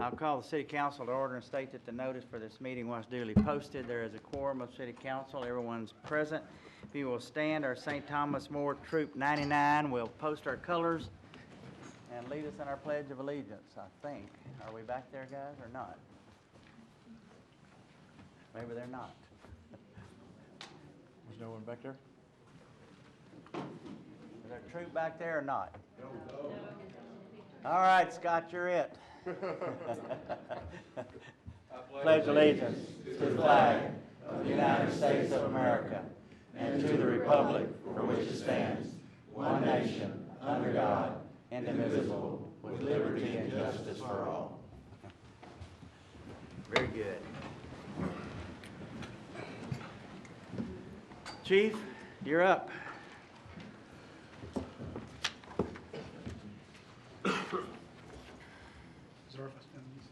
I'll call the city council to order and state that the notice for this meeting was duly posted. There is a quorum of city council. Everyone's present. If you will stand, our St. Thomas More Troop 99 will post our colors and lead us in our Pledge of Allegiance, I think. Are we back there, guys, or not? Maybe they're not. There's no one back there? Is there a troop back there or not? No. All right, Scott, you're it. Pledge allegiance to the flag of the United States of America and to the republic for which it stands, one nation, under God, indivisible, with liberty and justice for all. Very good. Chief, you're up.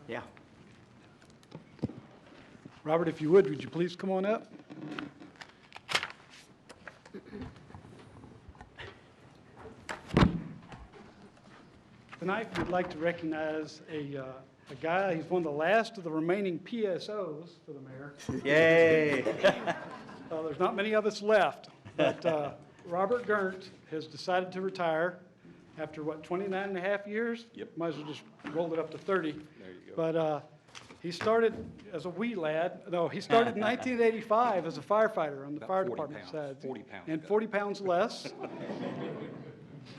Yeah. Robert, if you would you please come on up? Tonight, we'd like to recognize a guy. He's one of the last of the remaining PSOs for the mayor. Yay. There's not many of us left, but Robert Gerndt has decided to retire after, 29 and a half years? Yep. Might as well just roll it up to 30. There you go. But he started as a wee lad. No, he started in 1985 as a firefighter on the About fire 40 department pounds, side. 40 pounds And ago. 40 pounds less.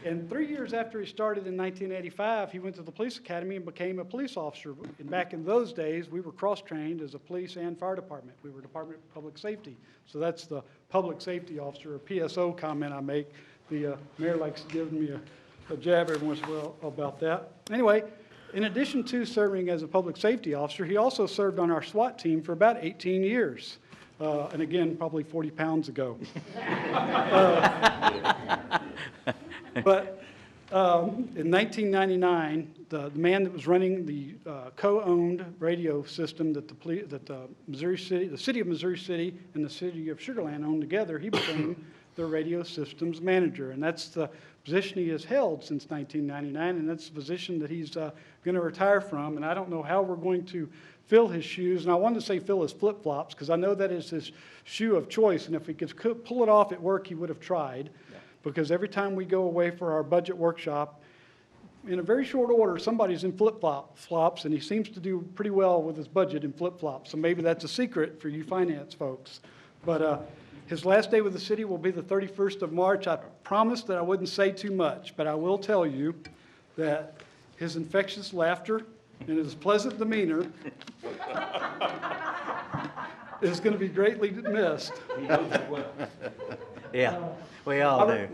And 3 years after he started in 1985, he went to the police academy and became a police officer. And back in those days, we were cross-trained as a police and fire department. We were Department of Public Safety. So that's the public safety officer, or PSO comment I make. The mayor likes giving me a jab every once in a while about that. Anyway, in addition to serving as a public safety officer, he also served on our SWAT team for about 18 years. And again, probably 40 pounds ago. But in 1999, the man that was running the co-owned radio system that the city of Missouri City and the city of Sugar Land owned together, he became the radio systems manager. And that's the position he has held since 1999, and that's the position that he's going to retire from. And I don't know how we're going to fill his shoes. And I wanted to say fill his flip-flops, because I know that is his shoe of choice. And if he could pull it off at work, he would have tried. Because every time we go away for our budget workshop, in a very short order, somebody's in flip-flops, and he seems to do pretty well with his budget in flip-flops. So maybe that's a secret for you finance folks. But his last day with the city will be the 31st of March. I promised that I wouldn't say too much, but I will tell you that his infectious laughter and his pleasant demeanor is going to be greatly missed. Yeah, we all do.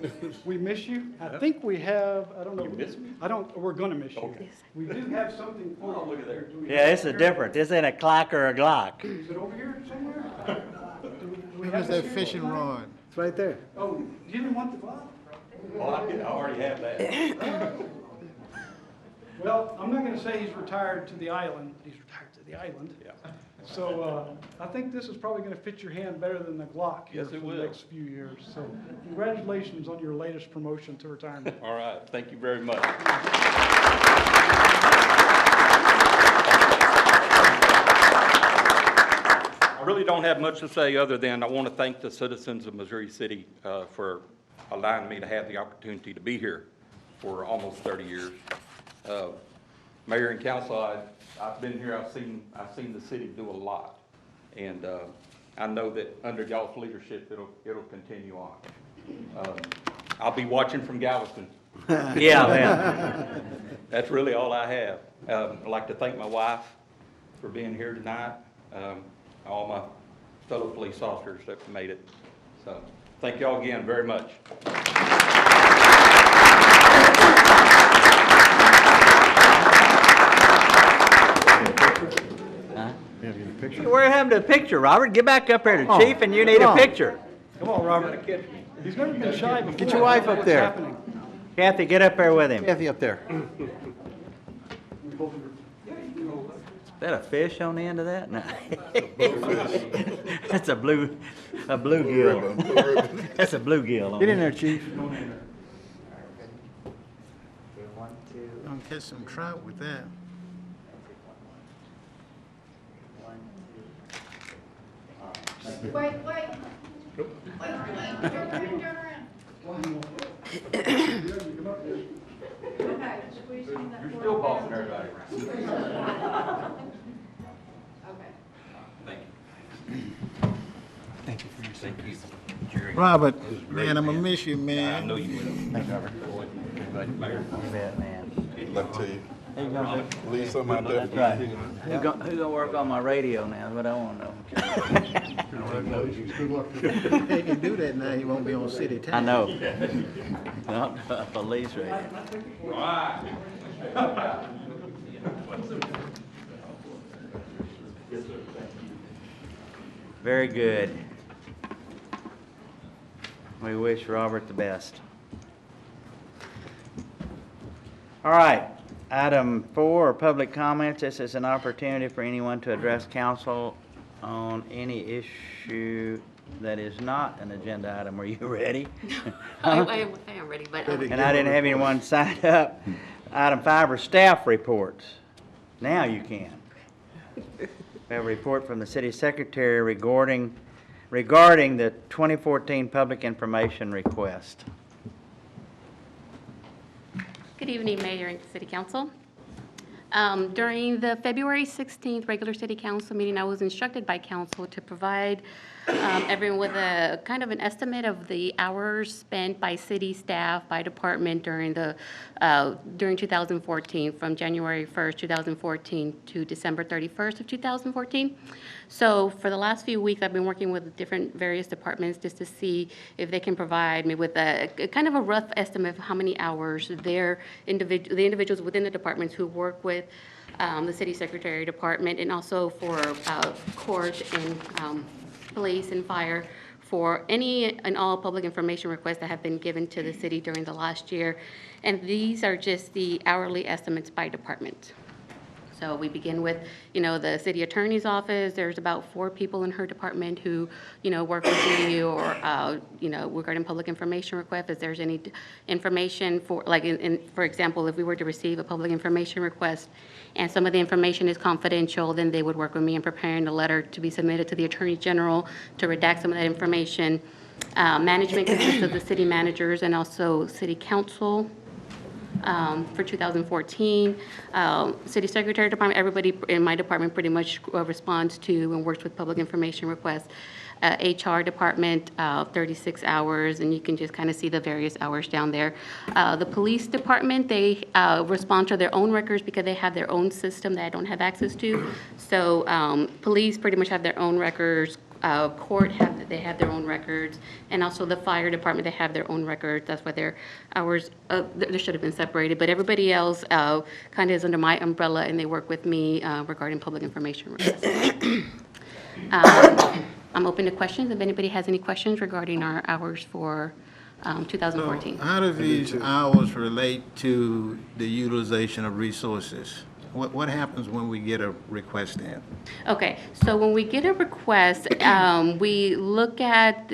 We miss you. I think we have, I don't know. You miss me? We're going to miss you. Okay. We do have something for you. Oh, look at there. Do we Yeah, have it's it a here? difference. This ain't a clock or a Glock. Is it over here somewhere? Do we Where's have that this here fishing somewhere? rod? It's right there. Oh, you didn't want the Glock? Oh, I already have that. Well, I'm not going to say he's retired to the island. He's retired to the island. Yeah. So I think this is probably going to fit your hand better than the Glock here Yes, it for will. the next few years. So congratulations on your latest promotion to retirement. All right, thank you very much. I really don't have much to say other than I want to thank the citizens of Missouri City for allowing me to have the opportunity to be here for almost 30 years. Mayor and council, I've been here, I've seen the city do a lot. And I know that under y'all's leadership, it'll continue on. I'll be watching from Galveston. Yeah, man. That's really all I have. I'd like to thank my wife for being here tonight, all my fellow police officers that made it. So, thank y'all again very much. We're having a picture, Robert. Get back up here to Chief, and you need a picture. Come on, Robert. He's never been shy before. Get your wife up What's there. happening? Kathy, get up there with him. Kathy up there. Is that a fish on the end of that? No. That's a bluegill. That's a bluegill. Get in there, Chief. Gonna catch some trout with that. Wait, wait. Wait, turn around. Okay, squeeze in that. You're still bossing everybody around. Okay. Thank you. Thank you. Jerry. Robert, man, I'm gonna miss you, I man. know you will. Thank you, Robert. Mayor. You bet, man. Love to you. Who gonna do? Leave something out there. That's right. Who gonna work on my radio now, is what I wanna know. He can do that now, he won't be on city I time. know. Not a police radio. Very good. We wish Robert the best. All right, item 4, public comments. This is an opportunity for anyone to address council on any issue that is not an agenda item. Are you ready? I am ready, but And I didn't have anyone signed up. Item 5 are staff reports. Now you can. We have a report from the city secretary regarding the 2014 public information request. good evening, Mayor and City Council. During the February 16th regular City Council meeting, I was instructed by council to provide everyone with a kind of an estimate of the hours spent by city staff, by department during 2014, from January 1st, 2014 to December 31st of 2014. So for the last few weeks, I've been working with different various departments just to see if they can provide me with a kind of a rough estimate of how many hours the individuals within the departments who work with the city secretary department, and also for court and police and fire, for any and all public information requests that have been given to the city during the last year. And these are just the hourly estimates by department. So we begin with, the city attorney's office. There's about 4 people in her department who, work with me, or, regarding public information requests. If there's any information for, like, for example, if we were to receive a public information request and some of the information is confidential, then they would work with me in preparing a letter to be submitted to the Attorney General to redact some of that information. Management consists of the city managers and also city council. For 2014. City Secretary Department, everybody in my department pretty much responds to and works with public information requests. HR Department, 36 hours, and you can just kind of see the various hours down there. The Police Department, they respond to their own records because they have their own system that I don't have access to. So police pretty much have their own records. Court they have their own records, and also the fire department, they have their own records. That's why their hours they should have been separated. But everybody else kind of is under my umbrella, and they work with me regarding public information requests. I'm open to questions. If anybody has any questions regarding our hours for 2014. So how do these hours relate to the utilization of resources? What happens when we get a request in? Okay, so when we get a request, we look at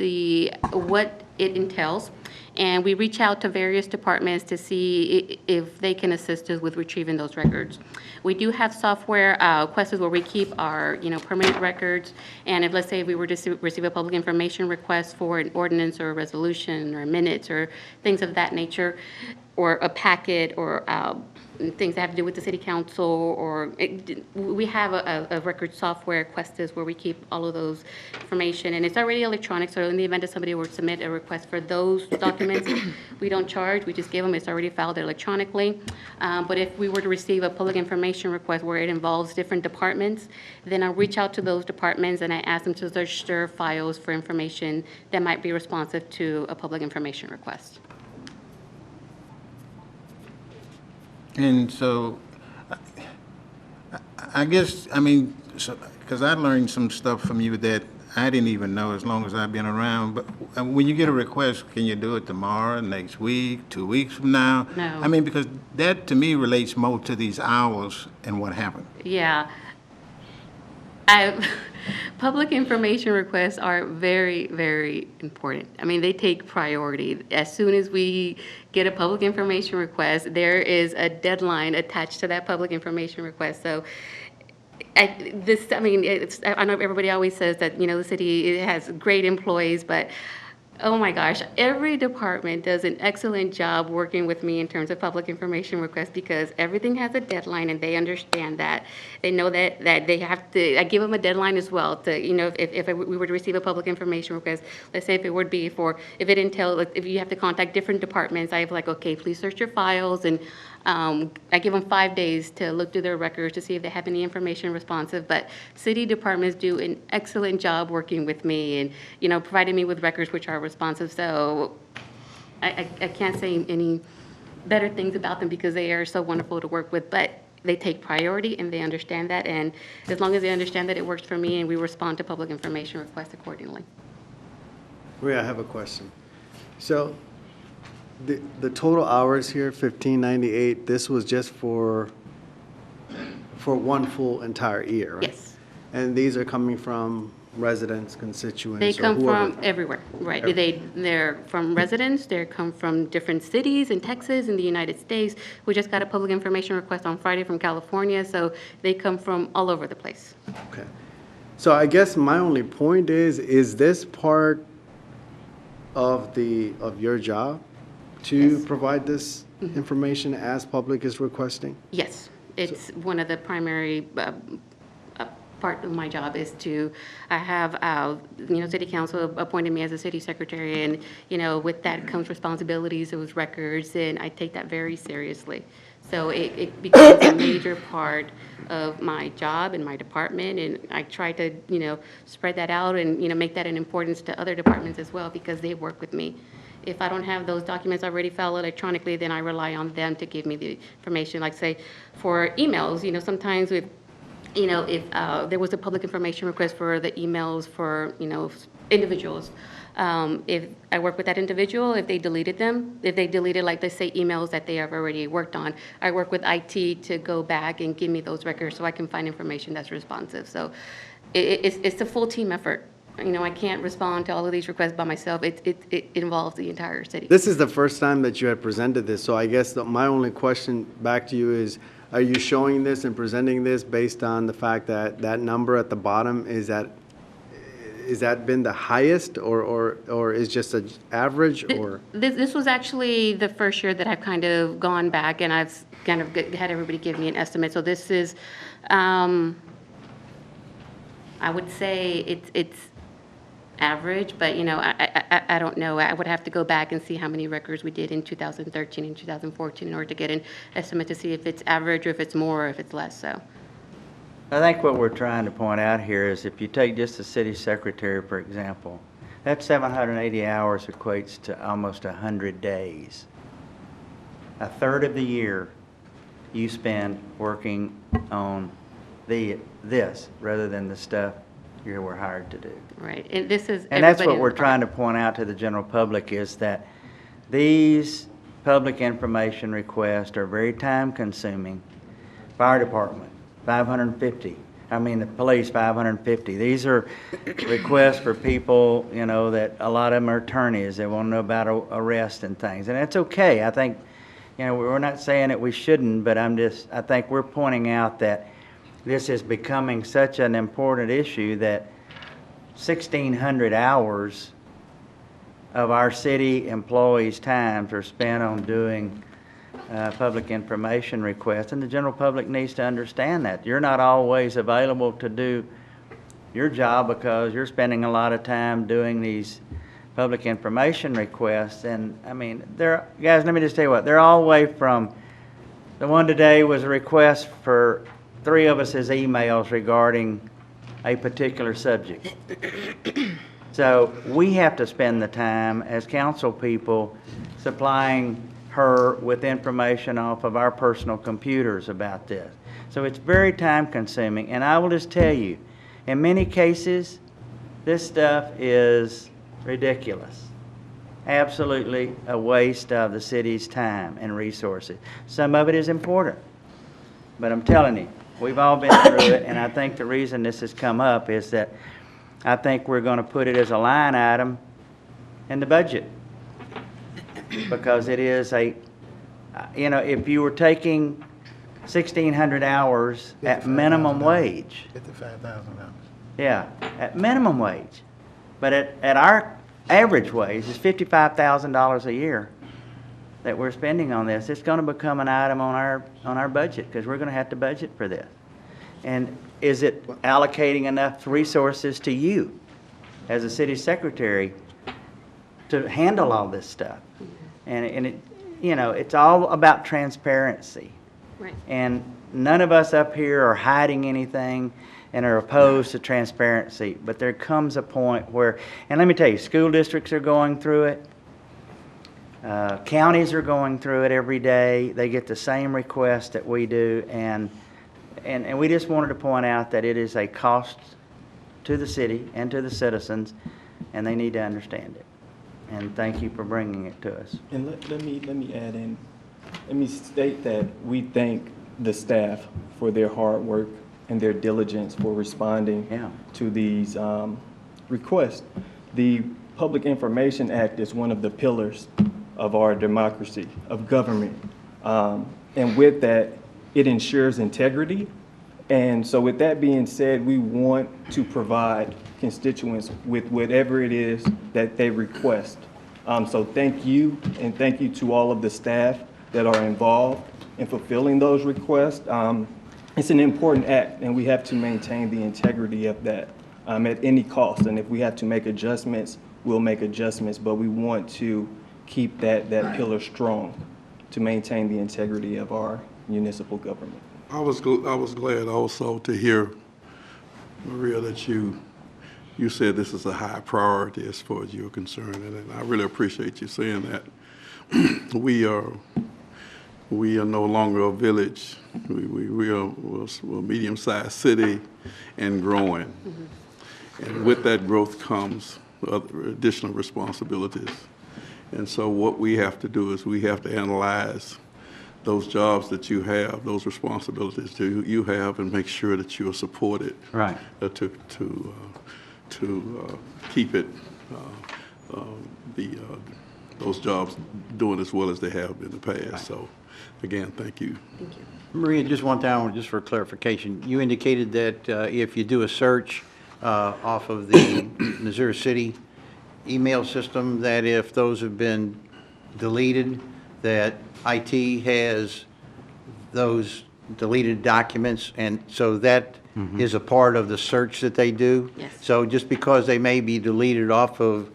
what it entails, and we reach out to various departments to see if they can assist us with retrieving those records. We do have software questions where we keep our, permanent records, and if, let's say, we were to receive a public information request for an ordinance or a resolution or minutes or things of that nature, or a packet, or things that have to do with the city council, or we have a record software, Questus, where we keep all of those information, and it's already electronic. So in the event that somebody were to submit a request for those documents, we don't charge. We just give them. It's already filed electronically. But if we were to receive a public information request where it involves different departments, then I'll reach out to those departments and I ask them to search their files for information that might be responsive to a public information request. And so, I guess, because I learned some stuff from you that I didn't even know as long as I've been around. But when you get a request, can you do it tomorrow, next week, 2 weeks from now? No. Because that to me relates more to these hours and what happened. Yeah. Public information requests are very, very important. They take priority. As soon as we get a public information request, there is a deadline attached to that public information request. So I mean, I know everybody always says that, you know, the city has great employees, but oh my gosh, every department does an excellent job working with me in terms of public information requests because everything has a deadline and they understand that. They know that they have to, I give them a deadline as well to, you know, if we were to receive a public information request, let's say if it would be for, if it entails, like, if you have to contact different departments, I have like, okay, please search your files and I give them 5 days to look through their records to see if they have any information responsive. But city departments do an excellent job working with me and, you know, providing me with records which are responsive. So I can't say any better things about them because they are so wonderful to work with. But they take priority and they understand that. And as long as they understand that it works for me and we respond to public information requests accordingly. Maria, I have a question. So the total hours here, 1598, this was just for one full entire year, right? Yes. And these are coming from residents, constituents, They or come whoever? from everywhere, right? They're from residents, they come from different cities in Texas, in the United States. We just got a public information request on Friday from California, so they come from all over the place. Okay. So I guess my only point is this part of your job to provide this information as public is requesting? Yes, it's one of the primary part of my job is to, I have, you know, city council appointed me as a city secretary, and, you know, with that comes responsibilities, those records, and I take that very seriously. So it becomes a major part of my job and my department, and I try to, you know, spread that out and, you know, make that an importance to other departments as well because they work with me. If I don't have those documents already filed electronically, then I rely on them to give me the information. Like say, for emails, you know, sometimes with, you know, if there was a public information request for the emails for, you know, individuals, if I work with that individual, if they deleted them, if they deleted, like, let's say, emails that they have already worked on, I work with IT to go back and give me those records so I can find information that's responsive. So it's a full team effort. You know, I can't respond to all of these requests by myself. It involves the entire city. This is the first time that you had presented this, so I guess my only question back to you is, are you showing this and presenting this based on the fact that that number at the bottom, is that been the highest, or is just an average, or? This was actually the first year that I've kind of gone back and I've kind of had everybody give me an estimate. So this is, I would say it's average, but, you know, I don't know. I would have to go back and see how many records we did in 2013 and 2014 in order to get an estimate to see if it's average or if it's more or if it's less, so. I think what we're trying to point out here is if you take just the city secretary, for example, that 780 hours equates to almost 100 days. A third of the year you spend working on this rather than the stuff you were hired to do. Right, and this is. And that's everybody what in we're the trying to point out to the general public is that these public information requests are very time-consuming. Fire department, 550. I mean, the police, 550. These are requests for people, you know, that a lot of them are attorneys. They want to know about arrest and things. And that's okay. I think, you know, we're not saying that we shouldn't, but I think we're pointing out that this is becoming such an important issue that 1,600 hours of our city employees' times are spent on doing public information requests, and the general public needs to understand that. You're not always available to do your job because you're spending a lot of time doing these public information requests. And, I mean, guys, let me just tell you what, they're all the way from, the one today was a request for 3 of us' emails regarding a particular subject. So we have to spend the time as council people supplying her with information off of our personal computers about this. So it's very time consuming, and I will just tell you, in many cases, this stuff is ridiculous. Absolutely a waste of the city's time and resources. Some of it is important, but I'm telling you, we've all been through it, and I think the reason this has come up is that I think we're going to put it as a line item in the budget because it is a, you know, if you were taking 1,600 hours at minimum wage. $55,000. Yeah, at minimum wage. But at our average wage is $55,000 a year that we're spending on this. It's gonna become an item on our budget, because we're gonna have to budget for this. And is it allocating enough resources to you as a city secretary to handle all this stuff? And it, you know, it's all about transparency. Right. And none of us up here are hiding anything and are opposed to transparency. But there comes a point where, and let me tell you, school districts are going through it. Counties are going through it every day. They get the same requests that we do. And we just wanted to point out that it is a cost to the city and to the citizens, and they need to understand it. And thank you for bringing it to us. And let me add in, let me state that we thank the staff for their hard work and their diligence for responding Yeah. to these requests. The Public Information Act is one of the pillars of our democracy, of government. And with that, it ensures integrity. And so with that being said, we want to provide constituents with whatever it is that they request. So thank you, and thank you to all of the staff that are involved in fulfilling those requests. It's an important act, and we have to maintain the integrity of that at any cost. And if we have to make adjustments, we'll make adjustments, but we want to keep that pillar strong to maintain the integrity of our municipal government. I was glad also to hear, Maria, that you said this is a high priority as far as you're concerned, and I really appreciate you saying that. We are no longer a village. We're a medium-sized city and growing. And with that growth comes other additional responsibilities. And so what we have to do is we have to analyze those jobs that you have, those responsibilities that you have, and make sure that you are supported. Right. To keep it, those jobs doing as well as they have in the past. So, again, thank you. Thank you. Maria, just one time, just for clarification, you indicated that if you do a search off of the Missouri City email system, that if those have been deleted, that IT has those deleted documents, and so that is a part of the search that they do? Yes. So just because they may be deleted off of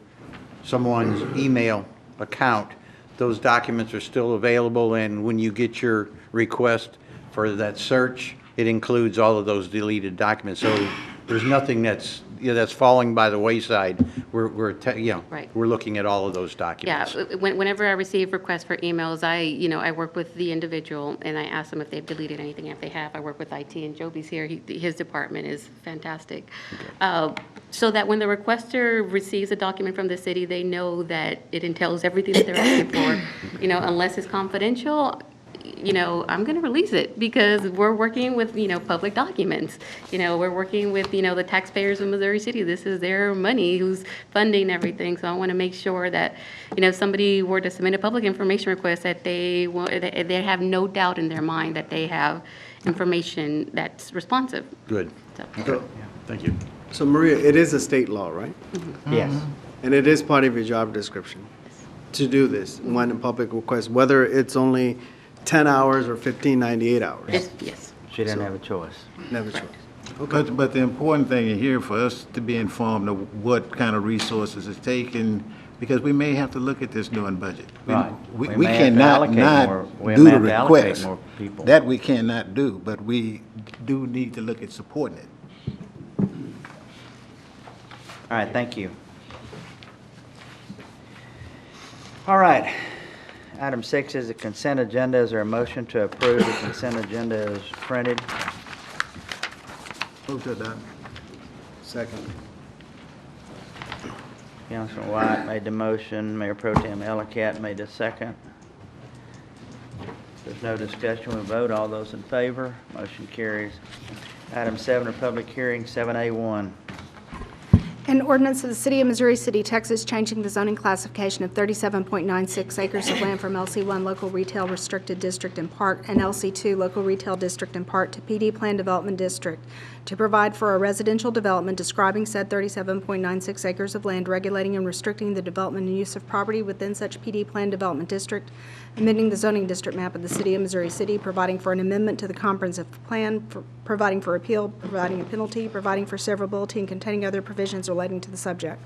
someone's email account, those documents are still available, and when you get your request for that search, it includes all of those deleted documents. So there's nothing that's falling by the wayside. We're Right. we're looking at all of those Yeah, documents. whenever I receive requests for emails, I work with the individual, and I ask them if they've deleted anything. If they have, I work with IT, and Joby's here. His department is fantastic. So that when the requester receives a document from the city, they know that it entails everything that they're asking for. Unless it's confidential, I'm going to release it, because we're working with, public documents. We're working with, the taxpayers of Missouri City. This is their money who's funding everything. So I want to make sure that, if somebody were to submit a public information request, that they have no doubt in their mind that they have information that's responsive. Good. So, Thank you. So Maria, it is a state law, right? Yes. And it is part of your job description to do this when a public request, whether it's only 10 hours or 1598 hours. yes. She didn't have a choice. Never choice. But the important thing here for us to be informed of what kind of resources it's taking, because we may have to look at this during budget. Right. We We may have to cannot allocate not more- we do may the have to allocate request. more people. That we cannot do, but we do need to look at supporting it. All right, thank you. All right. Item 6 is the consent agenda. Is there a motion to approve the consent agenda as printed? Move to adopt. Second. Councilman White made the motion. Mayor Pro Tem Ellicott made the second. If there's no discussion, we'll vote. All those in favor, motion carries. Item 7 are public hearings, 7A1. An ordinance of the City of Missouri City, Texas, changing the zoning classification of 37.96 acres of land from LC1 Local Retail Restricted District in part and LC2 Local Retail District in part to PD Plan Development District to provide for a residential development describing said 37.96 acres of land, regulating and restricting the development and use of property within such PD Plan Development District, amending the zoning district map of the City of Missouri City, providing for an amendment to the comprehensive plan, providing for appeal, providing a penalty, providing for severability, and containing other provisions relating to the subject.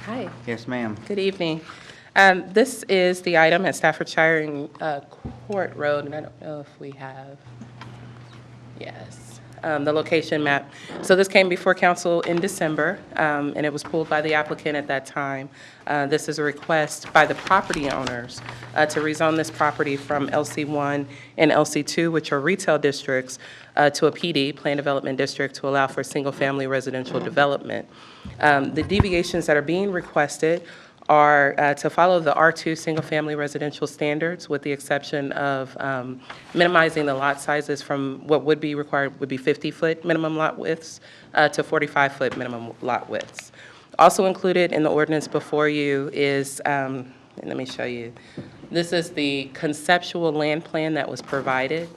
Hi, Yes, ma'am. good evening. This is the item at Staffordshire and Court Road, and I don't know if we have, yes, the location map. So this came before council in December, and it was pulled by the applicant at that time. This is a request by the property owners to rezone this property from LC1 and LC2, which are retail districts, to a PD, Plan Development District, to allow for single-family residential development. The deviations that are being requested are to follow the R2 single-family residential standards, with the exception of minimizing the lot sizes from what would be required would be 50-foot minimum lot widths to 45-foot minimum lot widths. Also included in the ordinance before you is, and let me show you, this is the conceptual land plan that was provided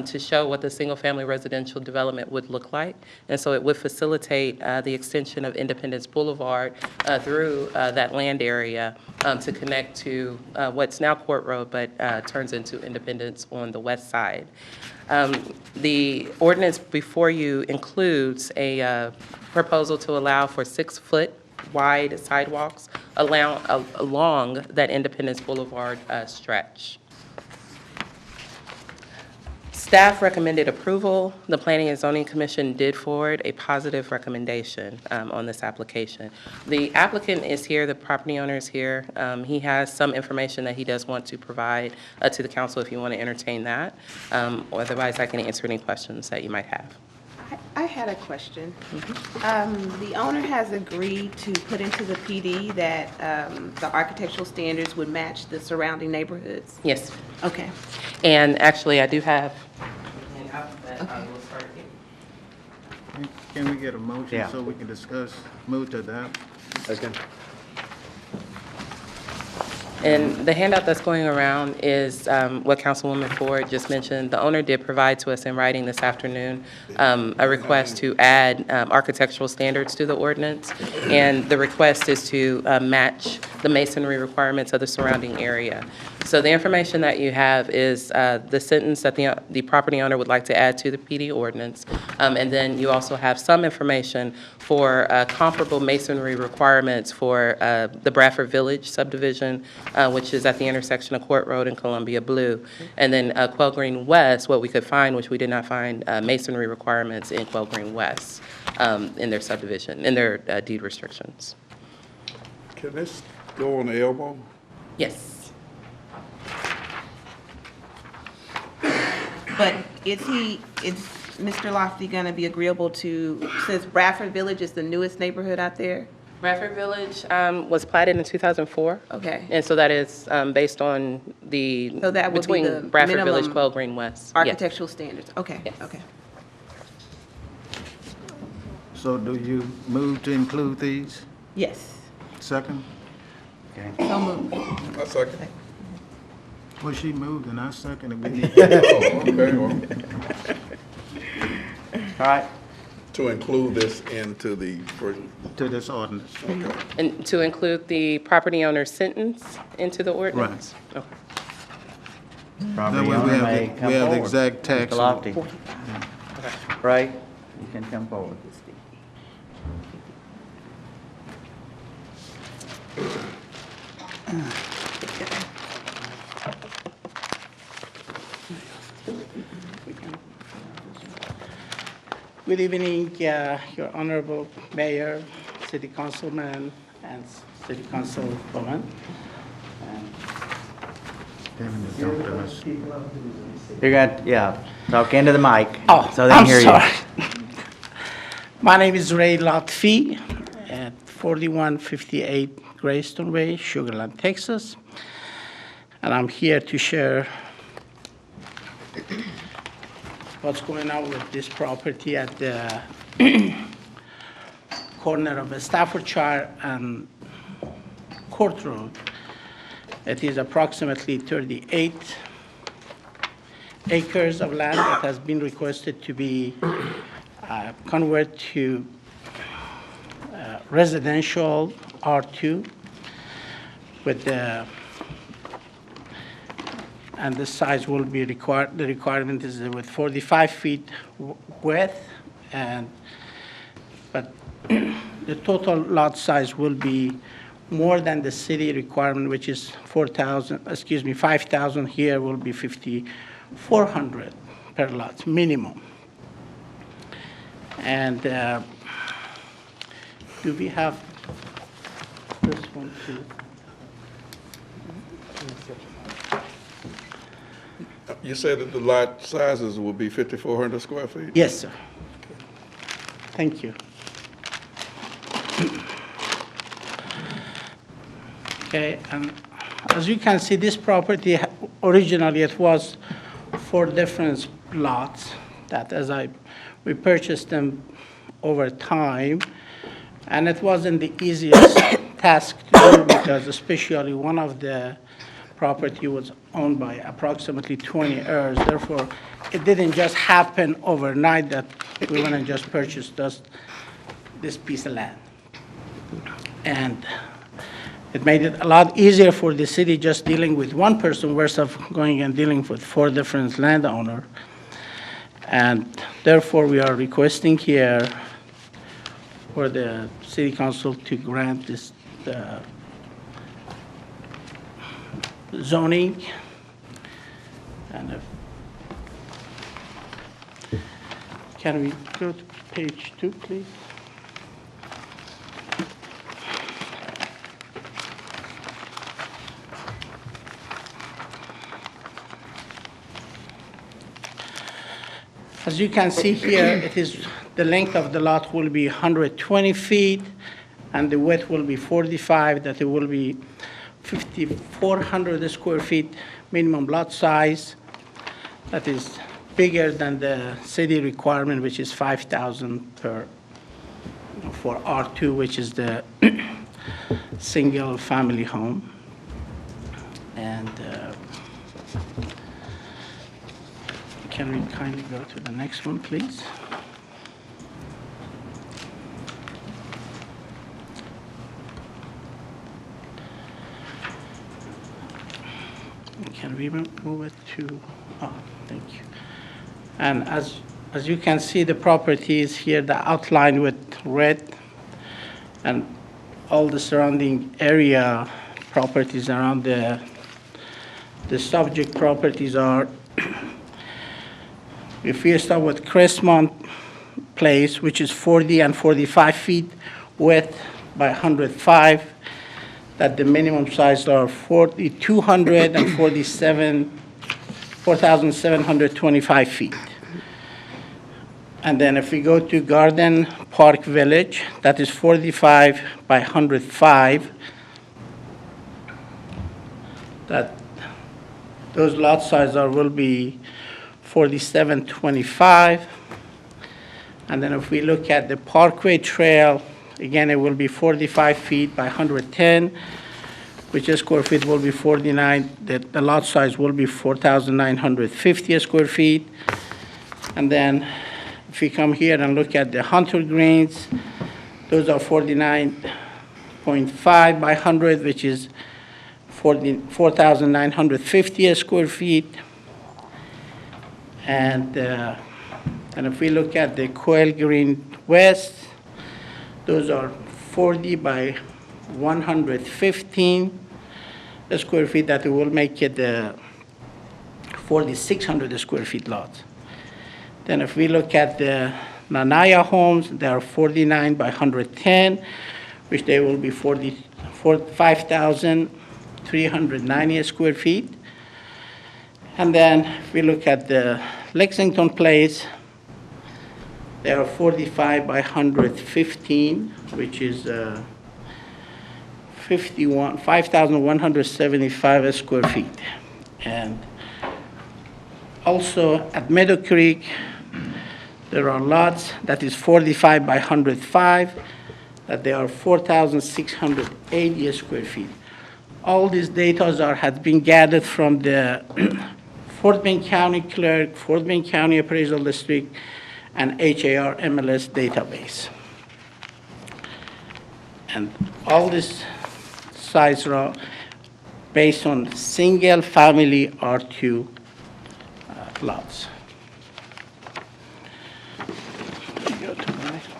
to show what the single-family residential development would look like. And so it would facilitate the extension of Independence Boulevard through that land area to connect to what's now Court Road, but turns into Independence on the west side. The ordinance before you includes a proposal to allow for 6-foot wide sidewalks along that Independence Boulevard stretch. Staff recommended approval. The Planning and Zoning Commission did forward a positive recommendation on this application. The applicant is here, the property owner is here. He has some information that he does want to provide to the council if you want to entertain that. Otherwise, I can answer any questions that you might have. I had a question. The owner has agreed to put into the PD that the architectural standards would match the surrounding neighborhoods? Yes. Okay. And actually, I do have. Can we get a motion Yeah. so we can discuss, move to adopt? Second. And the handout that's going around is what Councilwoman Ford just mentioned. The owner did provide to us in writing this afternoon a request to add architectural standards to the ordinance. And the request is to match the masonry requirements of the surrounding area. So the information that you have is the sentence that the property owner would like to add to the PD ordinance. And then you also have some information for comparable masonry requirements for the Bradford Village subdivision, which is at the intersection of Court Road and Columbia Blue. And then Quail Green West, what we could find, which we did not find, masonry requirements in Quail Green West in their subdivision, in their deed restrictions. Can this go on the elbow? Yes. But is Mr. Lofty going to be agreeable to, since Bradford Village is the newest neighborhood out there? Bradford Village was platted in 2004. Okay. And so that is based on the, So that would be the between Bradford Village, minimum Quail Green West. Yes. Architectural standards? Okay, Yes. okay. So do you move to include these? Yes. Second? Okay. So moved. I second. Well, she moved and I seconded. We need Oh, okay, well, All right. to include this into the first, to this ordinance. And to include the property owner's sentence into the ordinance? Okay. That Property way we owner have may the- come we have the forward. exact tax. Mr. Lofty. Ray, you can come forward. Good evening, Your Honorable Mayor, City Councilman, and City Councilwoman. You got, yeah, talk into the mic. Oh, So they I'm can hear sorry. you. My name is Ray Lotfi at 4158 Greystone Way, Sugar Land, Texas. And I'm here to share what's going on with this property at the corner of Staffordshire and Court Road. It is approximately 38 acres of land that has been requested to be converted to residential R2 with the, and the size will be required, the requirement is with 45 feet width, but the total lot size will be more than the city requirement, which is 5,000. Here will be 5,400 per lot minimum. And do we have this one too? You said that the lot sizes will be 5,400 square feet? Yes, sir. Thank you. Okay, and as you can see, this property, originally it was 4 different lots that we purchased them over time, and it wasn't the easiest task to do because especially one of the property was owned by approximately 20 heirs. Therefore, it didn't just happen overnight that we went and just purchased this piece of land. And it made it a lot easier for the city just dealing with one person versus going and dealing with 4 different landowners. And therefore, we are requesting here for the city council to grant this zoning. And can we go to page 2, please? As you can see here, it is the length of the lot will be 120 feet, and the width will be 45. That it will be 5,400 square feet minimum lot size. That is bigger than the city requirement, which is 5,000 for R2, which is the single family home. And can we kindly go to the next one, please? Can we move it to, thank you. And as you can see, the property is here, the outline with red, and all the surrounding area properties around the subject properties are, if we start with Crestmont Place, which is 40 and 45 feet width by 105, that the minimum size are 4,200 and 4,725 feet. And then if we go to Garden Park Village, that is 45 by 105, that those lot sizes will be 4,725. And then if we look at the Parkway Trail, again, it will be 45 feet by 110, which square feet will be 49. The lot size will be 4,950 square feet. And then if we come here and look at the Hunter Greens, those are 49.5 by 100, which is 4,950 square feet. And if we look at the Quail Green West, those are 40 by 115 square feet. That will make it 4,600 square feet lot. Then if we look at the Nanaya homes, they are 49 by 110, which they will be 5,390 square feet. And then if we look at the Lexington Place, they are 45 by 115, which is 5,175 square feet. And also at Meadow Creek, there are lots that is 45 by 105, that there are 4,680 square feet. All these data has been gathered from the Fort Bend County Clerk, Fort Bend County Appraisal District, and HAR MLS database. And all these sites are based on single-family R2 lots. Go to the next one.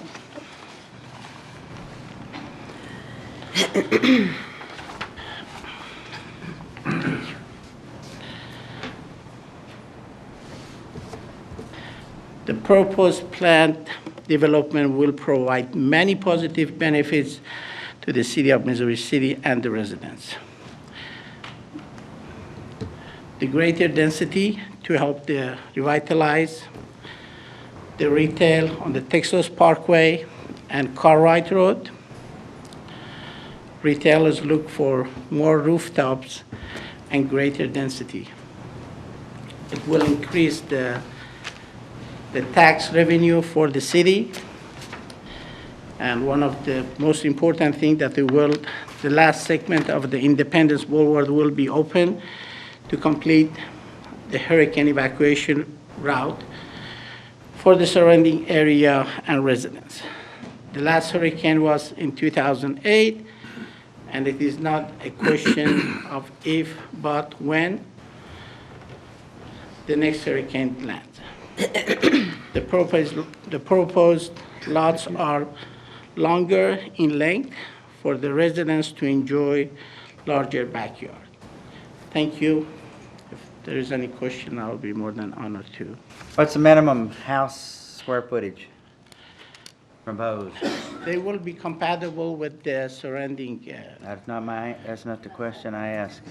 The proposed plant development will provide many positive benefits to the city of Missouri City and the residents. The greater density to help revitalize the retail on the Texas Parkway and Cartwright Road. Retailers look for more rooftops and greater density. It will increase the tax revenue for the city. And one of the most important things that the last segment of the Independence Boulevard will be open to complete the hurricane evacuation route for the surrounding area and residents. The last hurricane was in 2008, and it is not a question of if, but when the next hurricane lands. The proposed lots are longer in length for the residents to enjoy larger backyard. Thank you. If there is any question, I'll be more than honored to. What's the minimum house square footage proposed? They will be compatible with the surrounding. That's not the question I asked.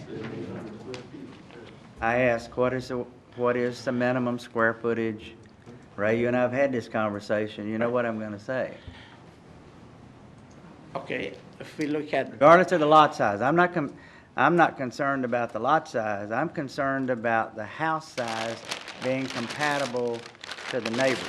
I asked, what is the minimum square footage? Ray, you and I have had this conversation. You know what I'm going to say. Okay, if we look at. Regardless of the lot size, I'm not concerned about the lot size. I'm concerned about the house size being compatible to the neighbors.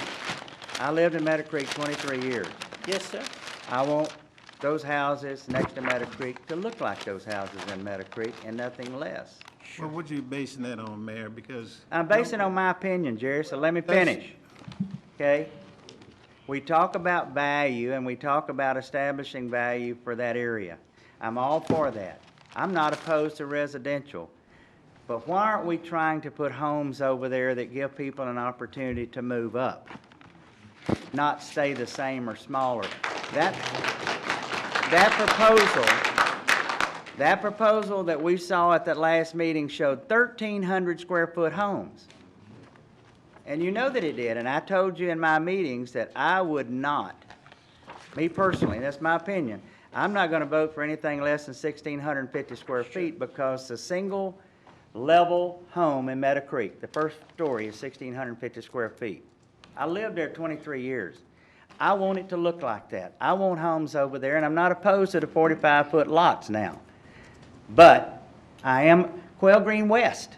I lived in Meadow Creek 23 years. Yes, sir. I want those houses next to Meadow Creek to look like those houses in Meadow Creek and nothing less. Well, what you basing that on, Mayor? Because I'm basing it on my opinion, Jerry, so let me finish. Okay? We talk about value and we talk about establishing value for that area. I'm all for that. I'm not opposed to residential. But why aren't we trying to put homes over there that give people an opportunity to move up? Not stay the same or smaller. That proposal that we saw at that last meeting showed 1,300 square foot homes. And you know that it did, and I told you in my meetings that I would not, me personally, that's my opinion, I'm not gonna vote for anything less than 1,650 square feet because the single level home in Meadow Creek, the first story is 1,650 square feet. I lived there 23 years. I want it to look like that. I want homes over there, and I'm not opposed to the 45-foot lots now. But Quail Green West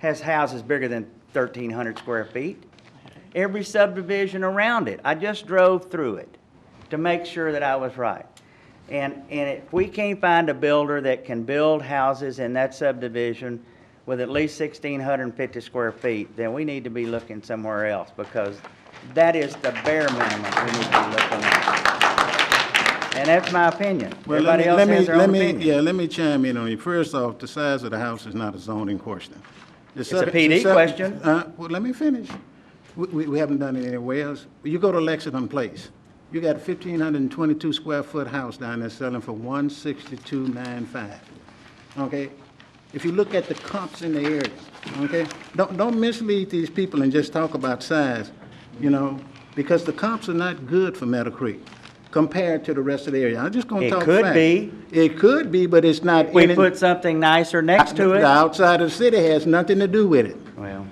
has houses bigger than 1,300 square feet. Every subdivision around it. I just drove through it to make sure that I was right. And if we can't find a builder that can build houses in that subdivision with at least 1,650 square feet, then we need to be looking somewhere else because that is the bare minimum we need to be looking at. And that's my opinion. Well, Everybody else has their own opinion. Yeah, let me chime in on you. First off, the size of the house is not a zoning question. It's a PD question. Well, let me finish. We haven't done it anywhere else. You go to Lexington Place. You got a 1,522 square foot house down there selling for $162.95. Okay? If you look at the comps in the area, okay? Don't mislead these people and just talk about size, you know, because the comps are not good for Meadow Creek compared to the rest of the area. I'm just gonna talk facts. It could be. It could be, but it's not. We put something nicer next to it. The outside of the city has nothing to do with it. Well,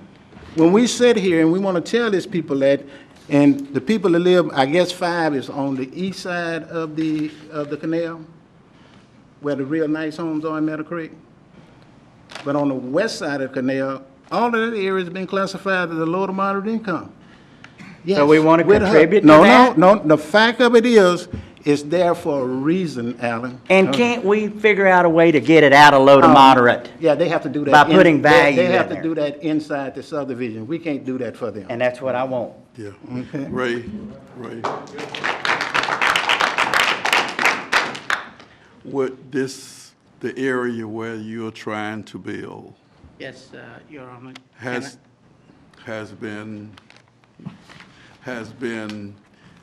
when we sit here and we want to tell these people that, and the people that live, I guess 5 is on the east side of the canal, where the real nice homes are in Meadow Creek. But on the west side of the canal, all of that area has been classified as a low to moderate income. Yes, so we want to contribute to no, that? No. The fact of it is It's there for a reason, Alan. And can't we figure out a way to get it out of low to moderate? Yeah, they have to do that. By putting value They have in to there. do that inside the subdivision. We can't do that for them. And that's what I want. Yeah. Okay. Ray. What the area where you're trying to build Yes, Your Honor. has been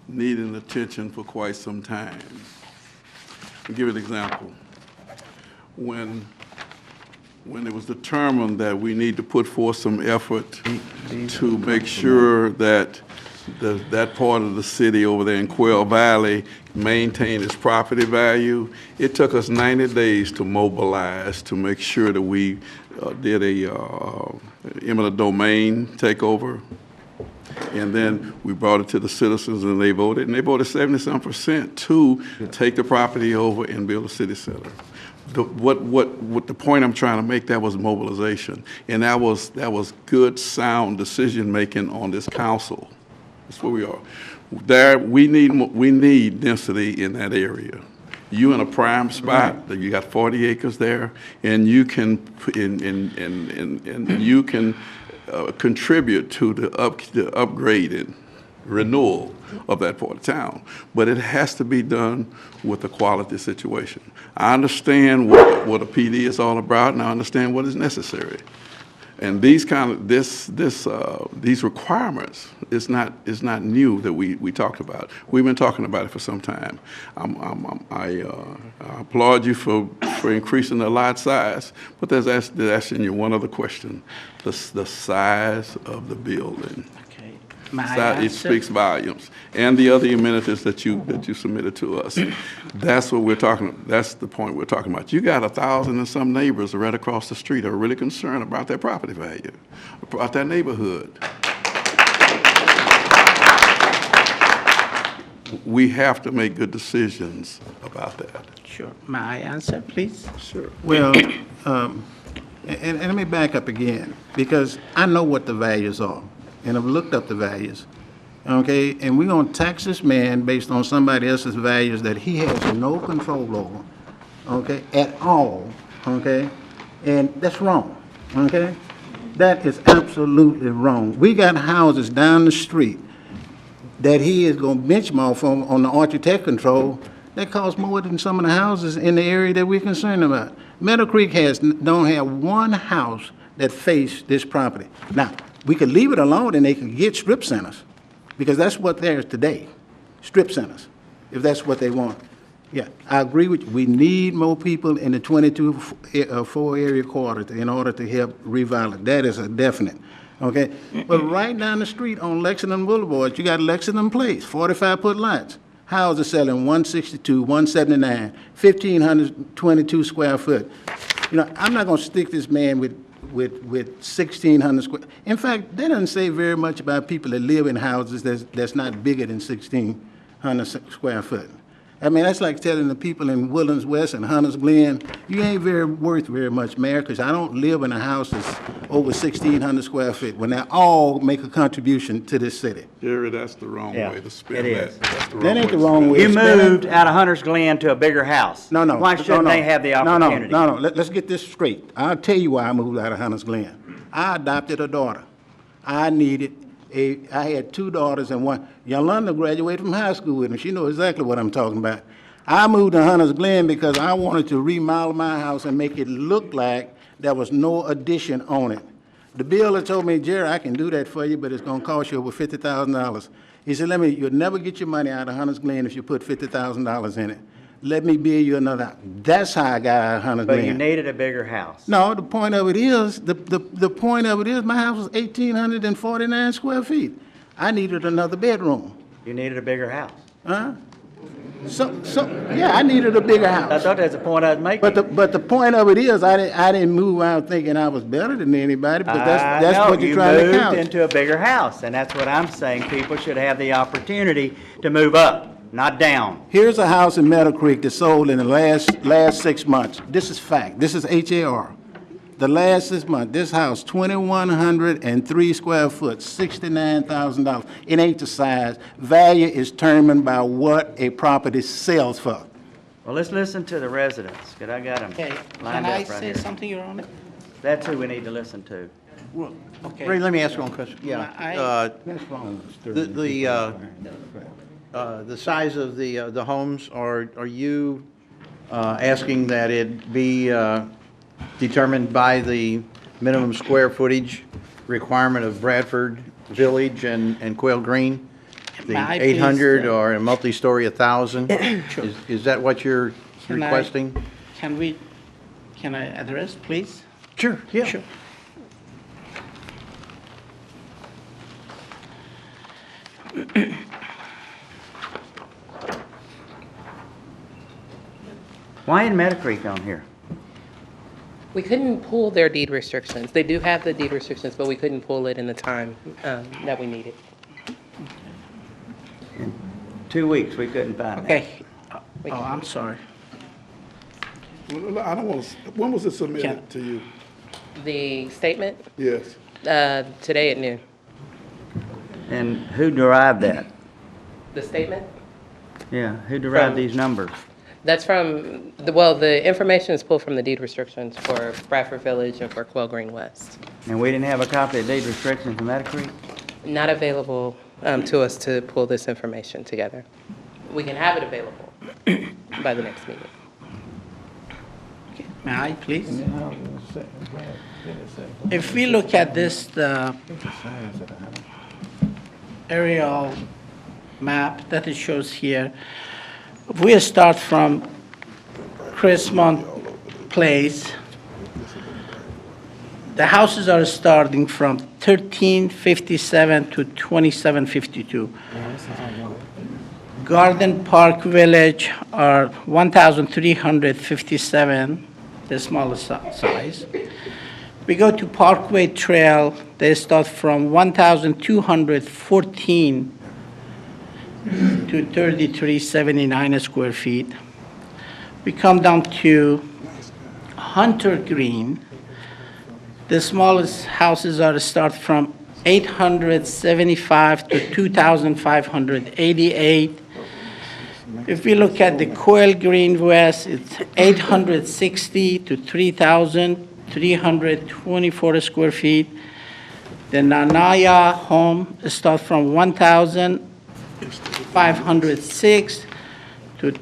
needing attention for quite some time. I'll give you an example. When it was determined that we need to put forth some effort to make sure that that part of the city over there in Quail Valley maintained its property value, it took us 90 days to mobilize to make sure that we did a eminent domain takeover. And then we brought it to the citizens and they voted 70-some% to take the property over and build a city center. The point I'm trying to make, that was mobilization. And that was good, sound decision-making on this council. That's where we are. There, we need density in that area. You in a prime spot, you got 40 acres there, and you can, you can contribute to the upgrade and renewal of that part of town. But it has to be done with a quality situation. I understand what a PD is all about, and I understand what is necessary. And these requirements is not new that we talked about. We've been talking about it for some time. I applaud you for increasing the lot size, but there's asking you one other question: the size of the building. Okay. May I It answer? speaks volumes, and the other amenities that you submitted to us. That's what we're talking about. That's the point we're talking about. You got 1,000 and some neighbors right across the street who are really concerned about their property value, about their neighborhood. We have to make good decisions about that. Sure. May I answer, please? Sure. Well, and let me back up again, because I know what the values are, and I've looked up the values, okay? And we're gonna tax this man based on somebody else's values that he has no control over, okay, at all, okay? And that's wrong, okay? That is absolutely wrong. We got houses down the street that he is gonna benchmark from on the architect control that cost more than some of the houses in the area that we're concerned about. Meadow Creek don't have one house that face this property. Now, we could leave it alone and they can get strip centers, because that's what there is today, strip centers, if that's what they want. Yeah, I agree with you. We need more people in the 22-4 area quarter in order to help revitalize. That is a definite, okay? But right down the street on Lexington Boulevard, you got Lexington Place, 45-foot lots. Houses selling 162, 179, 1,522 square foot. You know, I'm not gonna stick this man with 1,600 square. In fact, that doesn't say very much about people that live in houses that's not bigger than 1,600 square foot. I mean, that's like telling the people in Woodlands West and Hunters Glen, you ain't worth very much, Mayor, because I don't live in a house that's over 1,600 square feet, when they all make a contribution to this city. Jerry, that's the wrong way to spend it that. is. That's the That ain't the to wrong spend way. You to spend it. moved out of Hunter's Glen to a bigger house. No. Why shouldn't no. they have the opportunity? No. Let's get this straight. I'll tell you why I moved out of Hunters Glen. I adopted a daughter. I had two daughters and one. Yolanda graduated from high school with me. She knows exactly what I'm talking about. I moved to Hunters Glen because I wanted to remodel my house and make it look like there was no addition on it. The builder told me, Jerry, I can do that for you, but it's gonna cost you over $50,000. He said, you'll never get your money out of Hunters Glen if you put $50,000 in it. Let me build you another house. That's how I got out of Hunters Glen. But you needed a bigger house. No, the point of it is, the point of it is, my house was 1,849 square feet. I needed another bedroom. You needed a bigger house. Huh? So, yeah, I needed a bigger I house. thought that's the point I was making. But the point of it is, I didn't move out thinking I was better than anybody, because that's what you're trying to You moved count. into a bigger house, and that's what I'm saying. People should have the opportunity to move up, not down. Here's a house in Meadow Creek that sold in the last 6 months. This is fact. This is HAR. the last 6 months, this house, 2,103 square foot, $69,000. It ain't the size. Value is determined by what a property sells for. Well, let's listen to the residents, 'cause I got them Okay, lined can I up right say here. something, Your Honor? That's who we need to listen to. Okay. Ray, let me ask you one question. The size of the homes, are you asking that it be determined by the minimum square footage requirement of Bradford Village and Quail Green? The May I 800 please, or a multi-story 1,000? Sure. Is that what you're Can I- requesting? Can I address, please? Sure, yeah. Sure. Why isn't Meadowcreek on here? We couldn't pull their deed restrictions. They do have the deed restrictions, but we couldn't pull it in the time that we needed. 2 weeks, we couldn't find it. Okay. Oh, I'm sorry. Well, I don't want to, when was it submitted to you? The statement, Yes. today at noon. And who derived that? The statement? Yeah, who derived From- these numbers? That's from, the information is pulled from the deed restrictions for Bradford Village and for Quail Green West. And we didn't have a copy of deed restrictions from Meadowcreek? Not available to us to pull this information together. We can have it available by the next meeting. May I, please? If we look at this, the aerial map that it shows here, if we start from Chrismont Place, the houses are starting from 1357 to 2752. Garden Park Village are 1,357, the smallest size. We go to Parkway Trail, they start from 1,214 to 3,379 square feet. We come down to Hunter Green. The smallest houses are start from 875 to 2,588. If we look at the Quail Green West, it's 860 to 3,324 square feet. The Nanaya home start from 1,506 to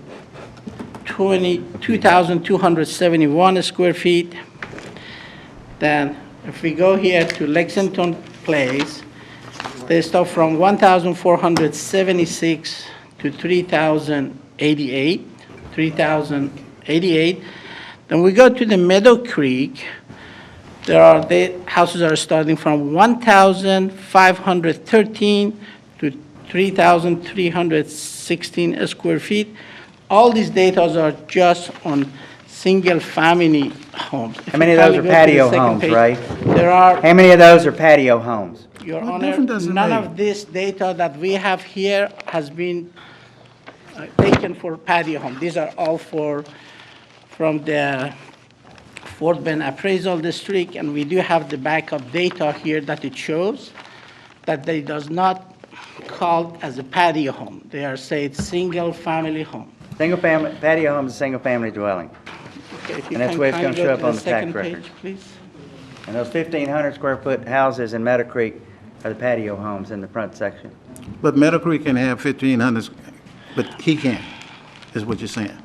2,271 square feet. Then if we go here to Lexington Place, they start from 1,476 to 3,088. Then we go to the Meadow Creek. The houses are starting from 1,513 to 3,316 square feet. All these data are just on single-family homes. How many of those are patio homes, Ray? There are, How many of those are patio homes? Your What Honor, difference does it none make? of this data that we have here has been taken for patio home. These are all from the Fort Bend Appraisal District, and we do have the backup data here that it shows that they does not called as a patio home. They are said single-family home. Single-family, patio home is a single-family dwelling. Okay, if you And that's can the way it's kindly gonna show go up to on the the tax second record. page, please. And those 1,500 square foot houses in Meadow Creek are the patio homes in the front section. But Meadow Creek can have 1,500, but he can't, is what you're saying.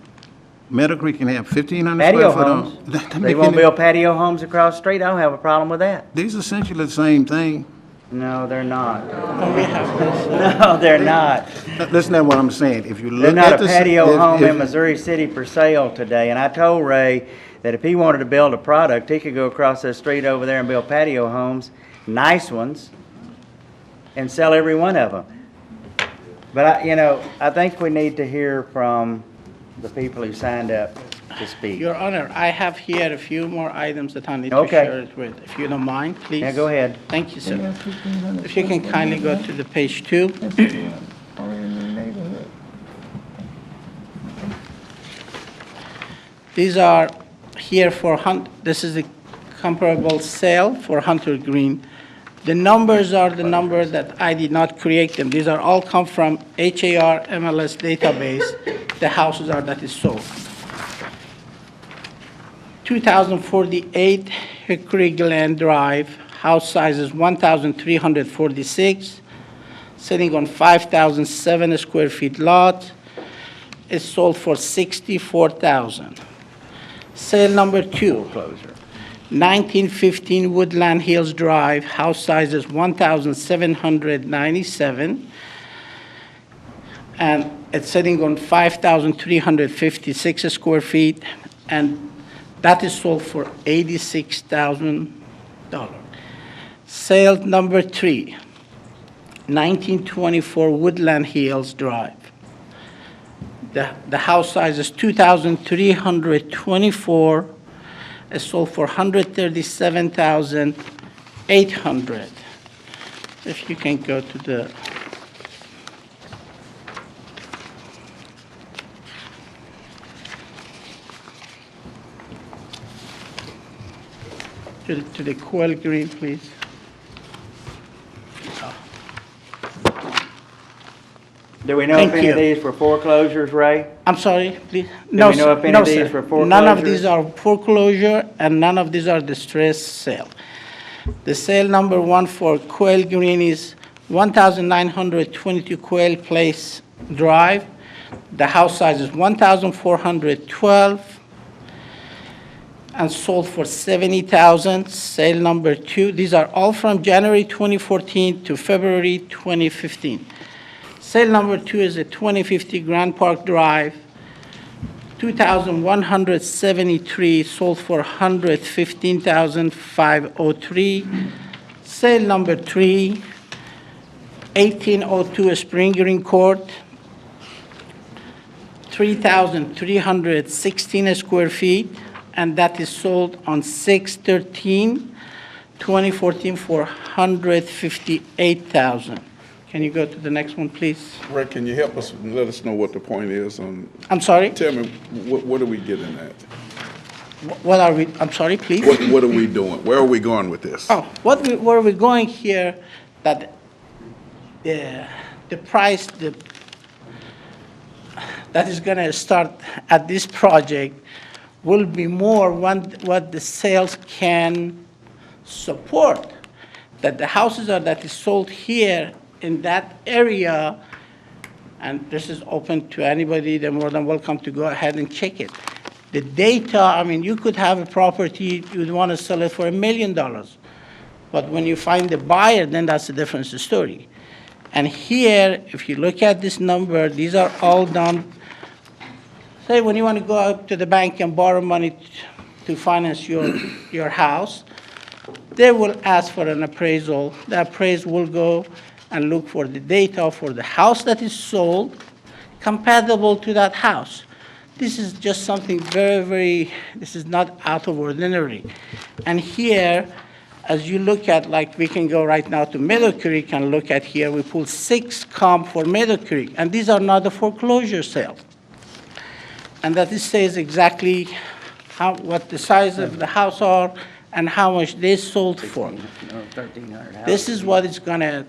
Meadow Creek can have 1,500 Patio square foot homes, homes. That they make won't any- build patio homes across the street, I don't have a problem with that. These are essentially the same thing. No, they're not. And we have this. No, they're not. Listen to what I'm saying. If you There's look not at a the... patio home in Missouri City for sale today, and I told Ray that if he wanted to build a product, he could go across the street over there and build patio homes, nice ones, and sell every one of them. But I think we need to hear from the people who signed up to speak. Your Honor, I have here a few more items that I need to Okay. share it with. If you don't mind, please. Yeah, go ahead. Thank you, sir. If you can kindly go to the page 2. These are here for this is the comparable sale for Hunter Green. The numbers are the number that I did not create them. These are all come from HAR MLS database. The houses are that is sold. 2048 Hickory Glen Drive, house size is 1,346, sitting on 5,007 square feet lot. It's sold for $64,000. Sale number 2. 1915 Woodland Hills Drive, house size is 1,797, and it's sitting on 5,356 square feet, and that is sold for $86,000. Sale number 3, 1924 Woodland Hills Drive. The house size is 2,324. It's sold for $137,800. If you can go to the to the Quail Green, please. Do we know if Thank any of you. these were foreclosures, Ray? I'm sorry, please. Do No, we know sir. if any No, of these sir. were None of foreclosures? these are foreclosure, and none of these are distressed sale. The sale number 1 for Quail Green is 1,922 Quail Place Drive. The house size is 1,412 and sold for $70,000. Sale number 2. These are all from January 2014 to February 2015. Sale number 2 is at 2050 Grand Park Drive, 2,173, sold for $115,503. Sale number 3, 1802 Spring Green Court, 3,316 square feet, and that is sold on 6/13/2014 for $158,000. Can you go to the next one, please? Ray, can you help us and let us know what the point is on, I'm sorry, tell me, what are we getting at? what are we, I'm sorry, please? What are we doing? Where are we going with this? Oh, where we're going here, that the price that is gonna start at this project will be more what the sales can support. That the houses that is sold here in that area, and this is open to anybody, they're more than welcome to go ahead and check it. The data, I mean, you could have a property, you'd want to sell it for $1 million. But when you find the buyer, then that's a different story. And here, if you look at this number, these are all done. Say when you want to go out to the bank and borrow money to finance your house, they will ask for an appraisal. The appraiser will go and look for the data for the house that is sold, compatible to that house. This is just something very, this is not out of ordinary. And here, as you look at, like we can go right now to Meadow Creek and look at here, we pull 6 comp for Meadow Creek, and these are not the foreclosure sales. And that this says exactly what the size of the house are and how much they sold for. 1,300. This is what it's gonna,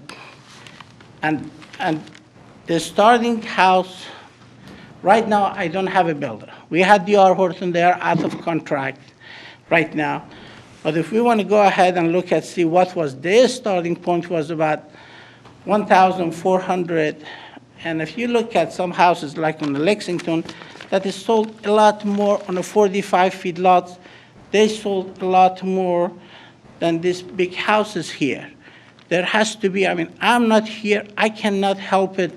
and the starting house, right now, I don't have a builder. We had D.R. Horton, they are out of contract right now. But if we want to go ahead and look at, see what was their starting point was about 1,400. And if you look at some houses like on the Lexington, that is sold a lot more on the 45 feet lots. They sold a lot more than these big houses here. There has to be, I mean, I'm not here, I cannot help it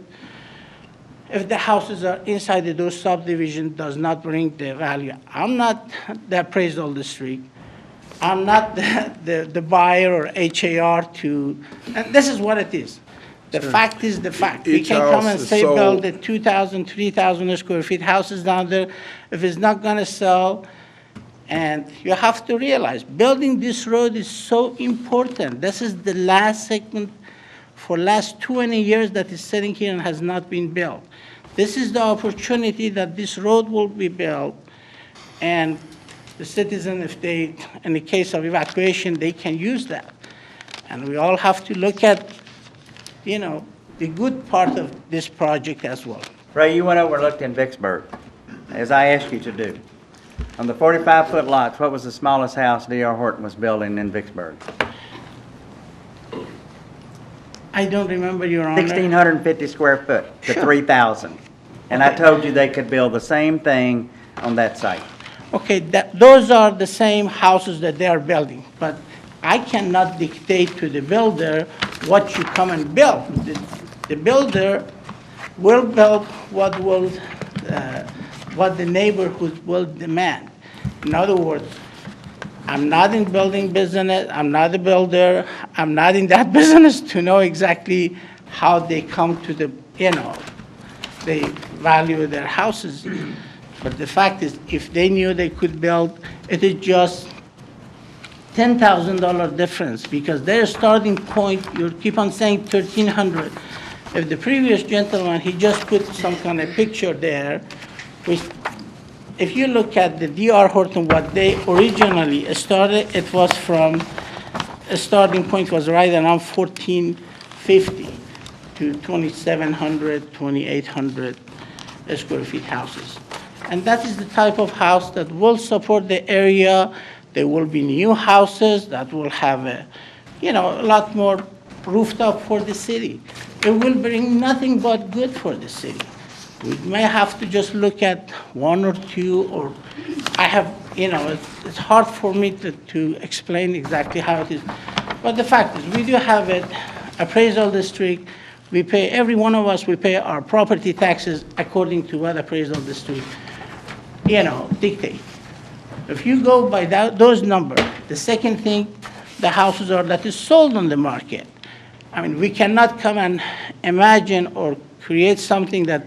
if the houses are inside those subdivision does not bring the value. I'm not the appraisal district. I'm not the buyer or HAR to, and this is what it is. The fact is the fact. We Each can come and house is say, sold- build the 2,000, 3,000 square feet houses down there. If it's not gonna sell, and you have to realize, building this road is so important. This is the last segment for last 20 years that is sitting here and has not been built. This is the opportunity that this road will be built, and the citizen, if they, in the case of evacuation, they can use that. And we all have to look at, the good part of this project as well. Ray, you went over and looked in Vicksburg, as I asked you to do. On the 45-foot lots, what was the smallest house D.R. Horton was building in Vicksburg? I don't remember, Your Honor. 1,650 square foot to 3,000. And I told you they could build the same thing on that site. Okay, those are the same houses that they are building, but I cannot dictate to the builder what you come and build. The builder will build what the neighborhood will demand. In other words, I'm not in building business, I'm not a builder, I'm not in that business to know exactly how they come to they value their houses. But the fact is, if they knew they could build, it is just $10,000 difference, because their starting point, you keep on saying 1,300. If the previous gentleman, he just put some kind of picture there, which, if you look at the D.R. Horton, what they originally started, it was from, a starting point was right around 1,450 to 2,700, 2,800 square feet houses. And that is the type of house that will support the area. There will be new houses that will have a lot more rooftop for the city. It will bring nothing but good for the city. We may have to just look at one or two, or it's hard for me to explain exactly how it is. But the fact is, we do have an appraisal district. We pay, every one of us, we pay our property taxes according to what appraisal district, dictate. If you go by those numbers, the second thing, the houses are that is sold on the market. I mean, we cannot come and imagine or create something that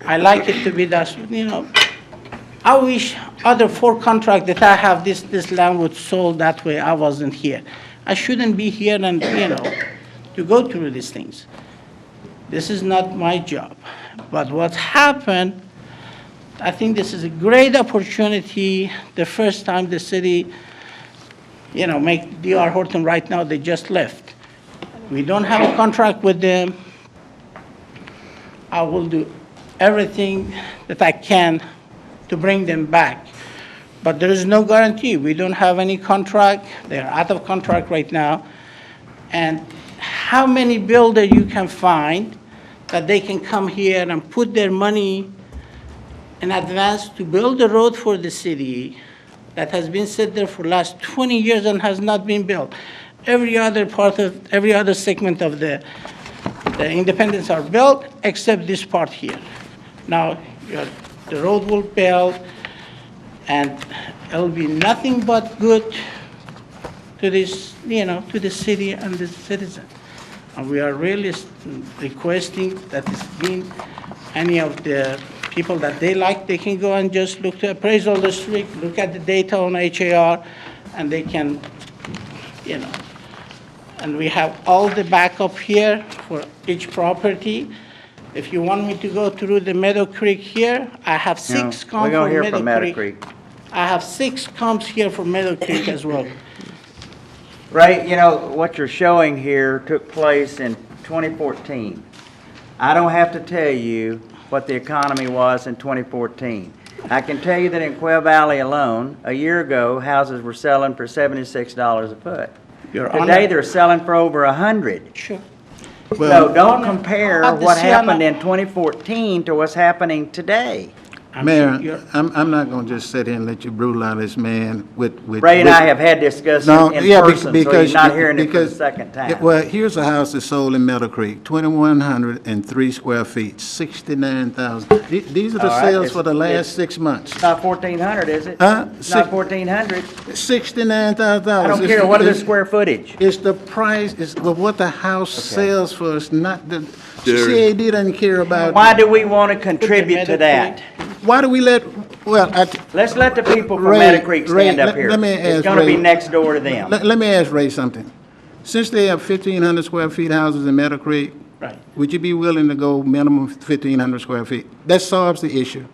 I like it to be that, I wish other 4 contracts that I have, this land was sold that way, I wasn't here. I shouldn't be here and, to go through these things. This is not my job. But what's happened, I think this is a great opportunity. The first time the city, make D.R. Horton right now, they just left. We don't have a contract with them. I will do everything that I can to bring them back. But there is no guarantee. We don't have any contract. They're out of contract right now. And how many builders you can find that they can come here and put their money in advance to build a road for the city that has been set there for the last 20 years and has not been built. Every other segment of the Independence are built except this part here. Now, the road will build, and it'll be nothing but good to this, to the city and the citizen. And we are really requesting that it's been any of the people that they like, they can go and just look to appraisal district, look at the data on HAR, and they can, and we have all the backup here for each property. If you want me to go through the Meadow Creek here, I have 6 comps We're going to for hear from Meadow Creek. I have 6 comps here for Meadow Creek as well. Ray, what you're showing here took place in 2014. I don't have to tell you what the economy was in 2014. I can tell you that in Quail Valley alone, a year ago, houses were selling for $76 a foot. Today, they're selling for over 100. Sure. So don't compare what happened in 2014 to what's happening today. Mayor, I'm not gonna just sit here and let you brutalize this man with. Ray and I have had discussions in person, so you're not hearing it for the second time. Well, here's a house that's sold in Meadow Creek, 2,103 square feet, 69,000. These are the sales for the last 6 months. It's not 1,400, is it? Huh? It's not 1,400. $69,000. I don't care, what is the square footage? It's the price, it's what the house sells for, it's not the, CAD doesn't care about. Why do we want to contribute to that? Why do we let, Let's let the people from Ray, Meadow Creek stand up here. let me It's ask going to be Ray- next door to them. Let me ask Ray something. Since they have 1,500 square feet houses in Meadow Creek, Right. would you be willing to go minimum 1,500 square feet? That solves the issue.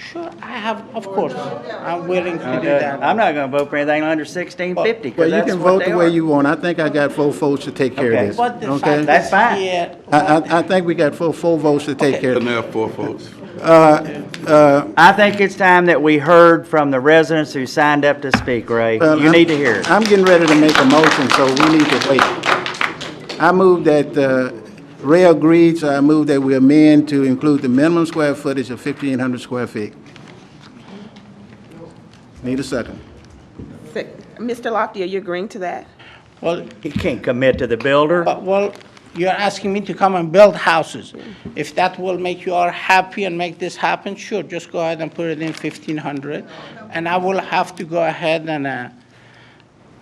Sure, I have, of course, I'm willing to do Okay. that. I'm not gonna vote for anything under 1650, Well, because you that's can what vote they the way are. you want. I think I got 4 votes to take care Okay. of this. What the Okay? fact That's is fine. here, I think we got four votes to take care of Couldn't it. have 4 votes. I think it's time that we heard from the residents who signed up to speak, Ray. Well, You I'm- need to hear it. I'm getting ready to make a motion, so we need to wait. I move that, Ray agreed, so I move that we amend to include the minimum square footage of 1,500 square feet. Need a second. Mr. Lofty, are you agreeing to that? well, He can't commit to the builder. well, you're asking me to come and build houses. If that will make you all happy and make this happen, sure, just go ahead and put it in 1,500. And I will have to go ahead and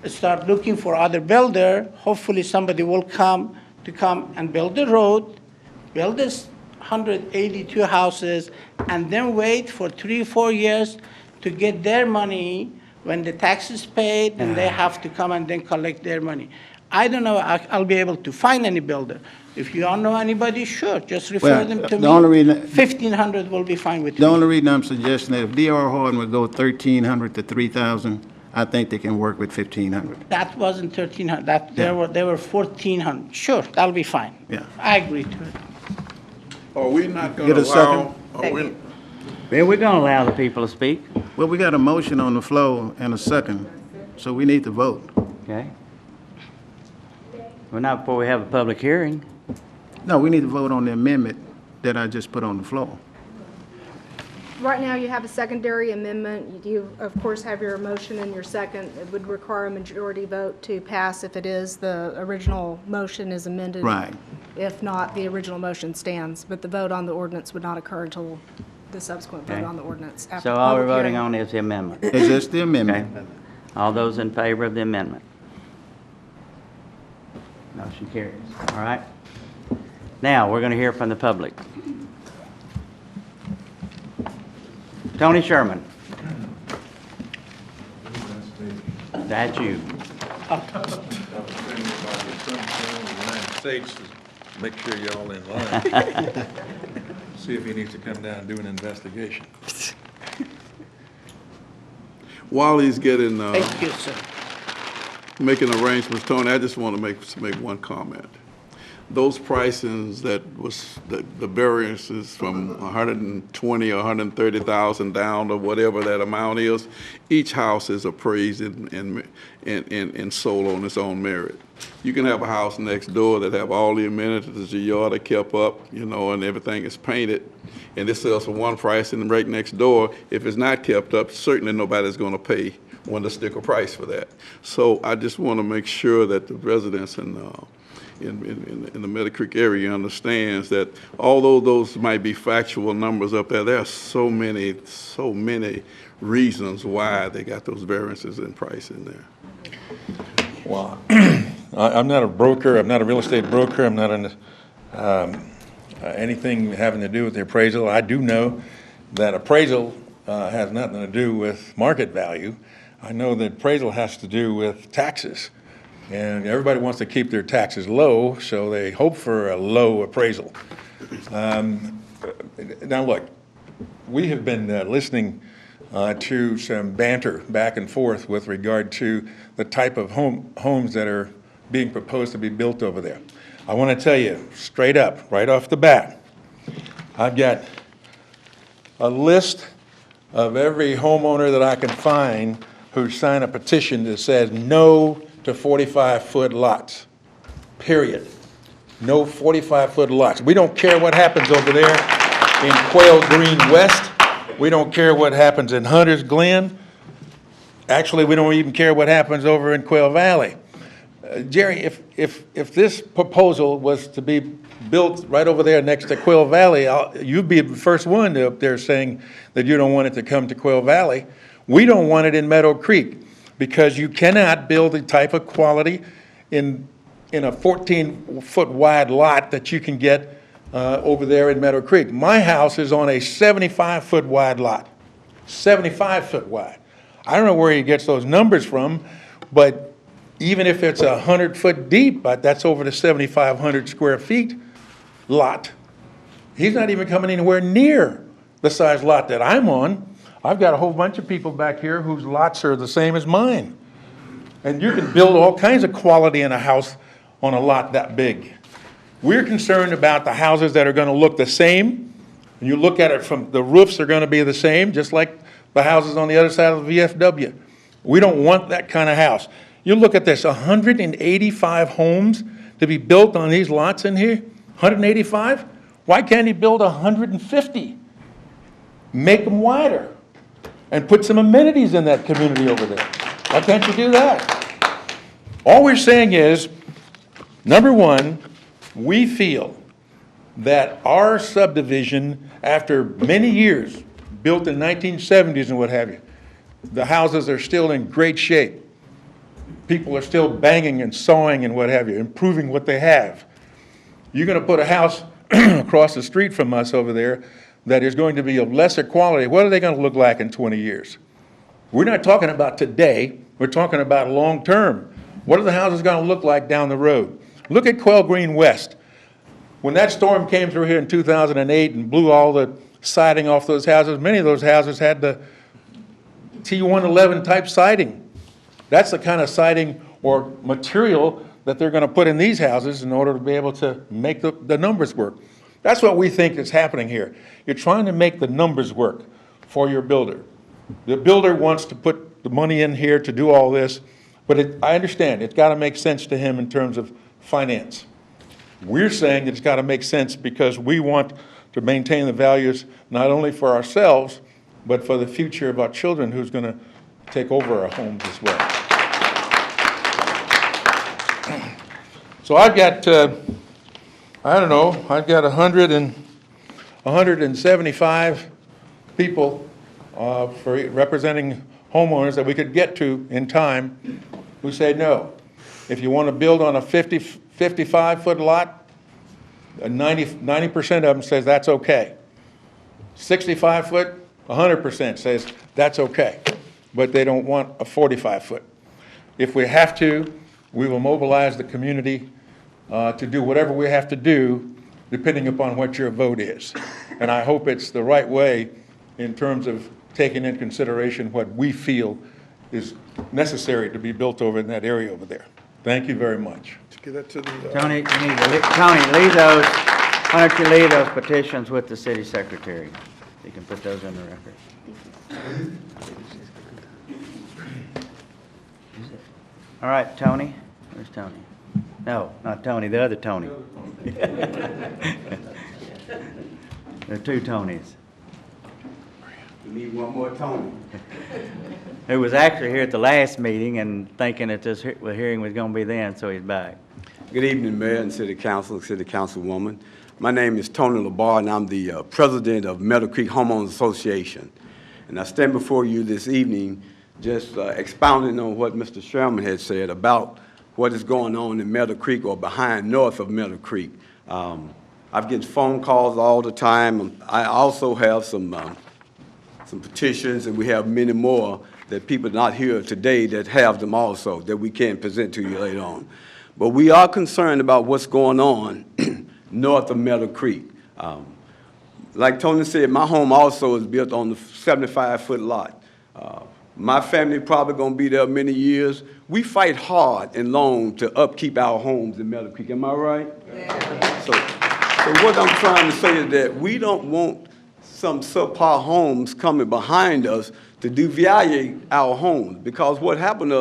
start looking for other builder. Hopefully, somebody will come and build the road, build this 182 houses, and then wait for 3 or 4 years to get their money when the tax is paid, and they have to come and then collect their money. I don't know, I'll be able to find any builder. If you don't know anybody, sure, just refer Well, them to me. the only reason- 1,500 will be fine with The me. only reason I'm suggesting that if D.R. Horton would go 1,300 to 3,000, I think they can work with 1,500. That wasn't 1,300, that, Yeah. they were 1,400. Sure, that'll be fine. Yeah. I agree to it. Are we not Get gonna a second? allow? Then we're gonna allow the people to speak, Well, we got a motion on the floor and a second, so we need to vote. okay? Well, not before we have a public hearing. No, we need to vote on the amendment that I just put on the floor. Right now, you have a secondary amendment. You, of course, have your motion and your second. It would require a majority vote to pass if it is the original motion is amended. Right. If not, the original motion stands, but the vote on the ordinance would not occur until the subsequent vote Okay. on the ordinance. after So the all we're public voting hearing. on is the amendment. Is this the Okay? amendment? All those in favor of the amendment? Motion carries, all right? Now, we're gonna hear from the public. Tony Sherman. That's you. States to make sure you're all in line. See if he needs to come down and do an investigation. While he's getting, Thank you, sir. making arrangements, Tony, I just want to make one comment. Those pricings that was, the variances from 120 or 130,000 down to whatever that amount is, each house is appraised and sold on its own merit. You can have a house next door that have all the amenities, the yard are kept up, you know, and everything is painted, and it sells for one price, and right next door, if it's not kept up, certainly nobody's going to pay one sticker price for that. So I just want to make sure that the residents in the Meadow Creek area understands that although those might be factual numbers up there, there are so many reasons why they got those variances in price in there. Well, I'm not a broker, I'm not a real estate broker, I'm not in anything having to do with the appraisal. I do know that appraisal has nothing to do with market value. I know that appraisal has to do with taxes. And everybody wants to keep their taxes low, so they hope for a low appraisal. Now, look, we have been listening to some banter back and forth with regard to the type of homes that are being proposed to be built over there. I want to tell you straight up, right off the bat, I've got a list of every homeowner that I can find who signed a petition that says no to 45-foot lots, period. No 45-foot lots. We don't care what happens over there in Quail Green West. We don't care what happens in Hunter's Glen. Actually, we don't even care what happens over in Quail Valley. Jerry, if this proposal was to be built right over there next to Quail Valley, you'd be the first one up there saying that you don't want it to come to Quail Valley. We don't want it in Meadow Creek, because you cannot build the type of quality in a 14-foot wide lot that you can get over there in Meadow Creek. My house is on a 75-foot wide lot, 75-foot wide. I don't know where he gets those numbers from, but even if it's 100-foot deep, but that's over the 7,500 square feet lot, he's not even coming anywhere near the size lot that I'm on. I've got a whole bunch of people back here whose lots are the same as mine. And you can build all kinds of quality in a house on a lot that big. We're concerned about the houses that are going to look the same. And you look at it from, the roofs are going to be the same, just like the houses on the other side of the VFW. We don't want that kind of house. You look at this, 185 homes to be built on these lots in here? 185? Why can't he build 150? Make them wider and put some amenities in that community over there. Why can't you do that? All we're saying is, number one, we feel that our subdivision, after many years, built in 1970s and what have you, the houses are still in great shape. People are still banging and sawing and what have you, improving what they have. You're going to put a house across the street from us over there that is going to be of lesser quality. What are they going to look like in 20 years? We're not talking about today. We're talking about long term. What are the houses going to look like down the road? Look at Quail Green West. When that storm came through here in 2008 and blew all the siding off those houses, many of those houses had the T111 type siding. That's the kind of siding or material that they're going to put in these houses in order to be able to make the numbers work. That's what we think is happening here. You're trying to make the numbers work for your builder. The builder wants to put the money in here to do all this, but I understand it's got to make sense to him in terms of finance. We're saying that it's got to make sense because we want to maintain the values not only for ourselves, but for the future of our children who's going to take over our homes as well. So I've got, I don't know, I've got 175 people for representing homeowners that we could get to in time who say no. If you want to build on a 55-foot lot, 90% of them says that's okay. 65-foot, 100% says that's okay, but they don't want a 45-foot. If we have to, we will mobilize the community to do whatever we have to do, depending upon what your vote is. And I hope it's the right way in terms of taking into consideration what we feel is necessary to be built over in that area over there. Thank you very much. Get that to the, Tony, you need to, Tony, leave those, why don't you leave those petitions with the city secretary? You can put those in the record. All right, Tony. Where's Tony? No, not Tony, the other Tony. There are two Tonys. We need one more Tony. Who was actually here at the last meeting and thinking that this hearing was going to be then, so he's back. Good evening, Mayor and City Council, City Councilwoman. My name is Tony LaBar, and I'm the president of Meadow Creek Homeowners Association. And I stand before you this evening just expounding on what Mr. Sherman had said about what is going on in Meadow Creek or behind north of Meadow Creek. I've get phone calls all the time. I also have some petitions, and we have many more that people not here today that have them also that we can present to you later on. But we are concerned about what's going on north of Meadow Creek. Like Tony said, my home also is built on the 75-foot lot. My family probably going to be there many years. We fight hard and long to upkeep our homes in Meadow Creek. Am I right? Yeah. So what I'm trying to say is that we don't want some subpar homes coming behind us to devalue our homes, because what happened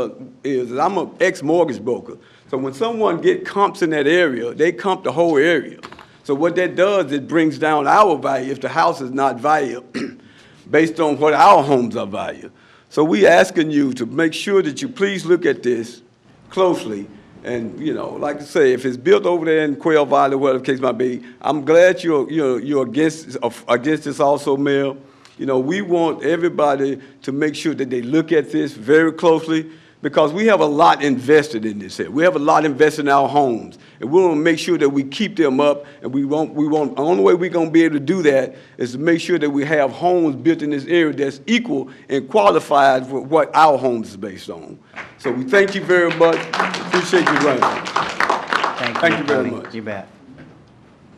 is I'm an ex-mortgage broker. So when someone get comps in that area, they comp the whole area. So what that does, it brings down our value if the house is not valued based on what our homes are valued. So we asking you to make sure that you please look at this closely. And, you know, like I say, if it's built over there in Quail Valley, whatever the case might be, I'm glad you're against this also, Mayor. You know, we want everybody to make sure that they look at this very closely, because we have a lot invested in this here. We have a lot invested in our homes, and we want to make sure that we keep them up. And the only way we're going to be able to do that is to make sure that we have homes built in this area that's equal and qualified for what our homes is based on. So we thank you very much. Appreciate you running. Thank you very Tony. much. You bet.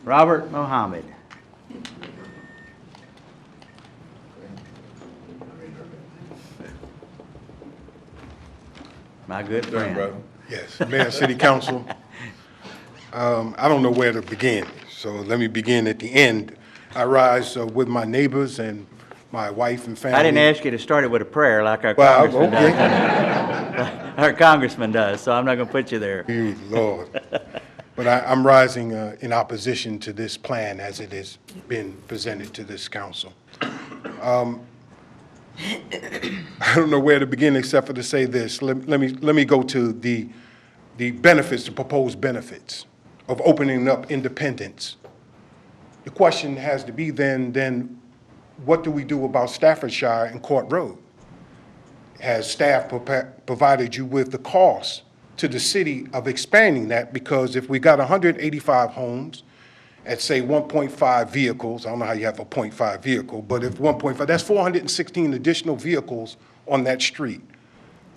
Robert Mohammed. My good friend. Yes, Mayor, City Council. I don't know where to begin, so let me begin at the end. I rise with my neighbors and my wife and family. I didn't ask you to start it with a prayer like our Well, congressman okay. does. Our congressman does, so I'm not going to put you there. You Lord. But I'm rising in opposition to this plan as it has been presented to this council. I don't know where to begin except for to say this. Let me go to the benefits, the proposed benefits of opening up independence. The question has to be then what do we do about Staffordshire and Court Road? Has staff provided you with the cost to the city of expanding that? Because if we got 185 homes at, say, 1.5 vehicles, I don't know how you have a 0.5 vehicle, but if 1.5, that's 416 additional vehicles on that street.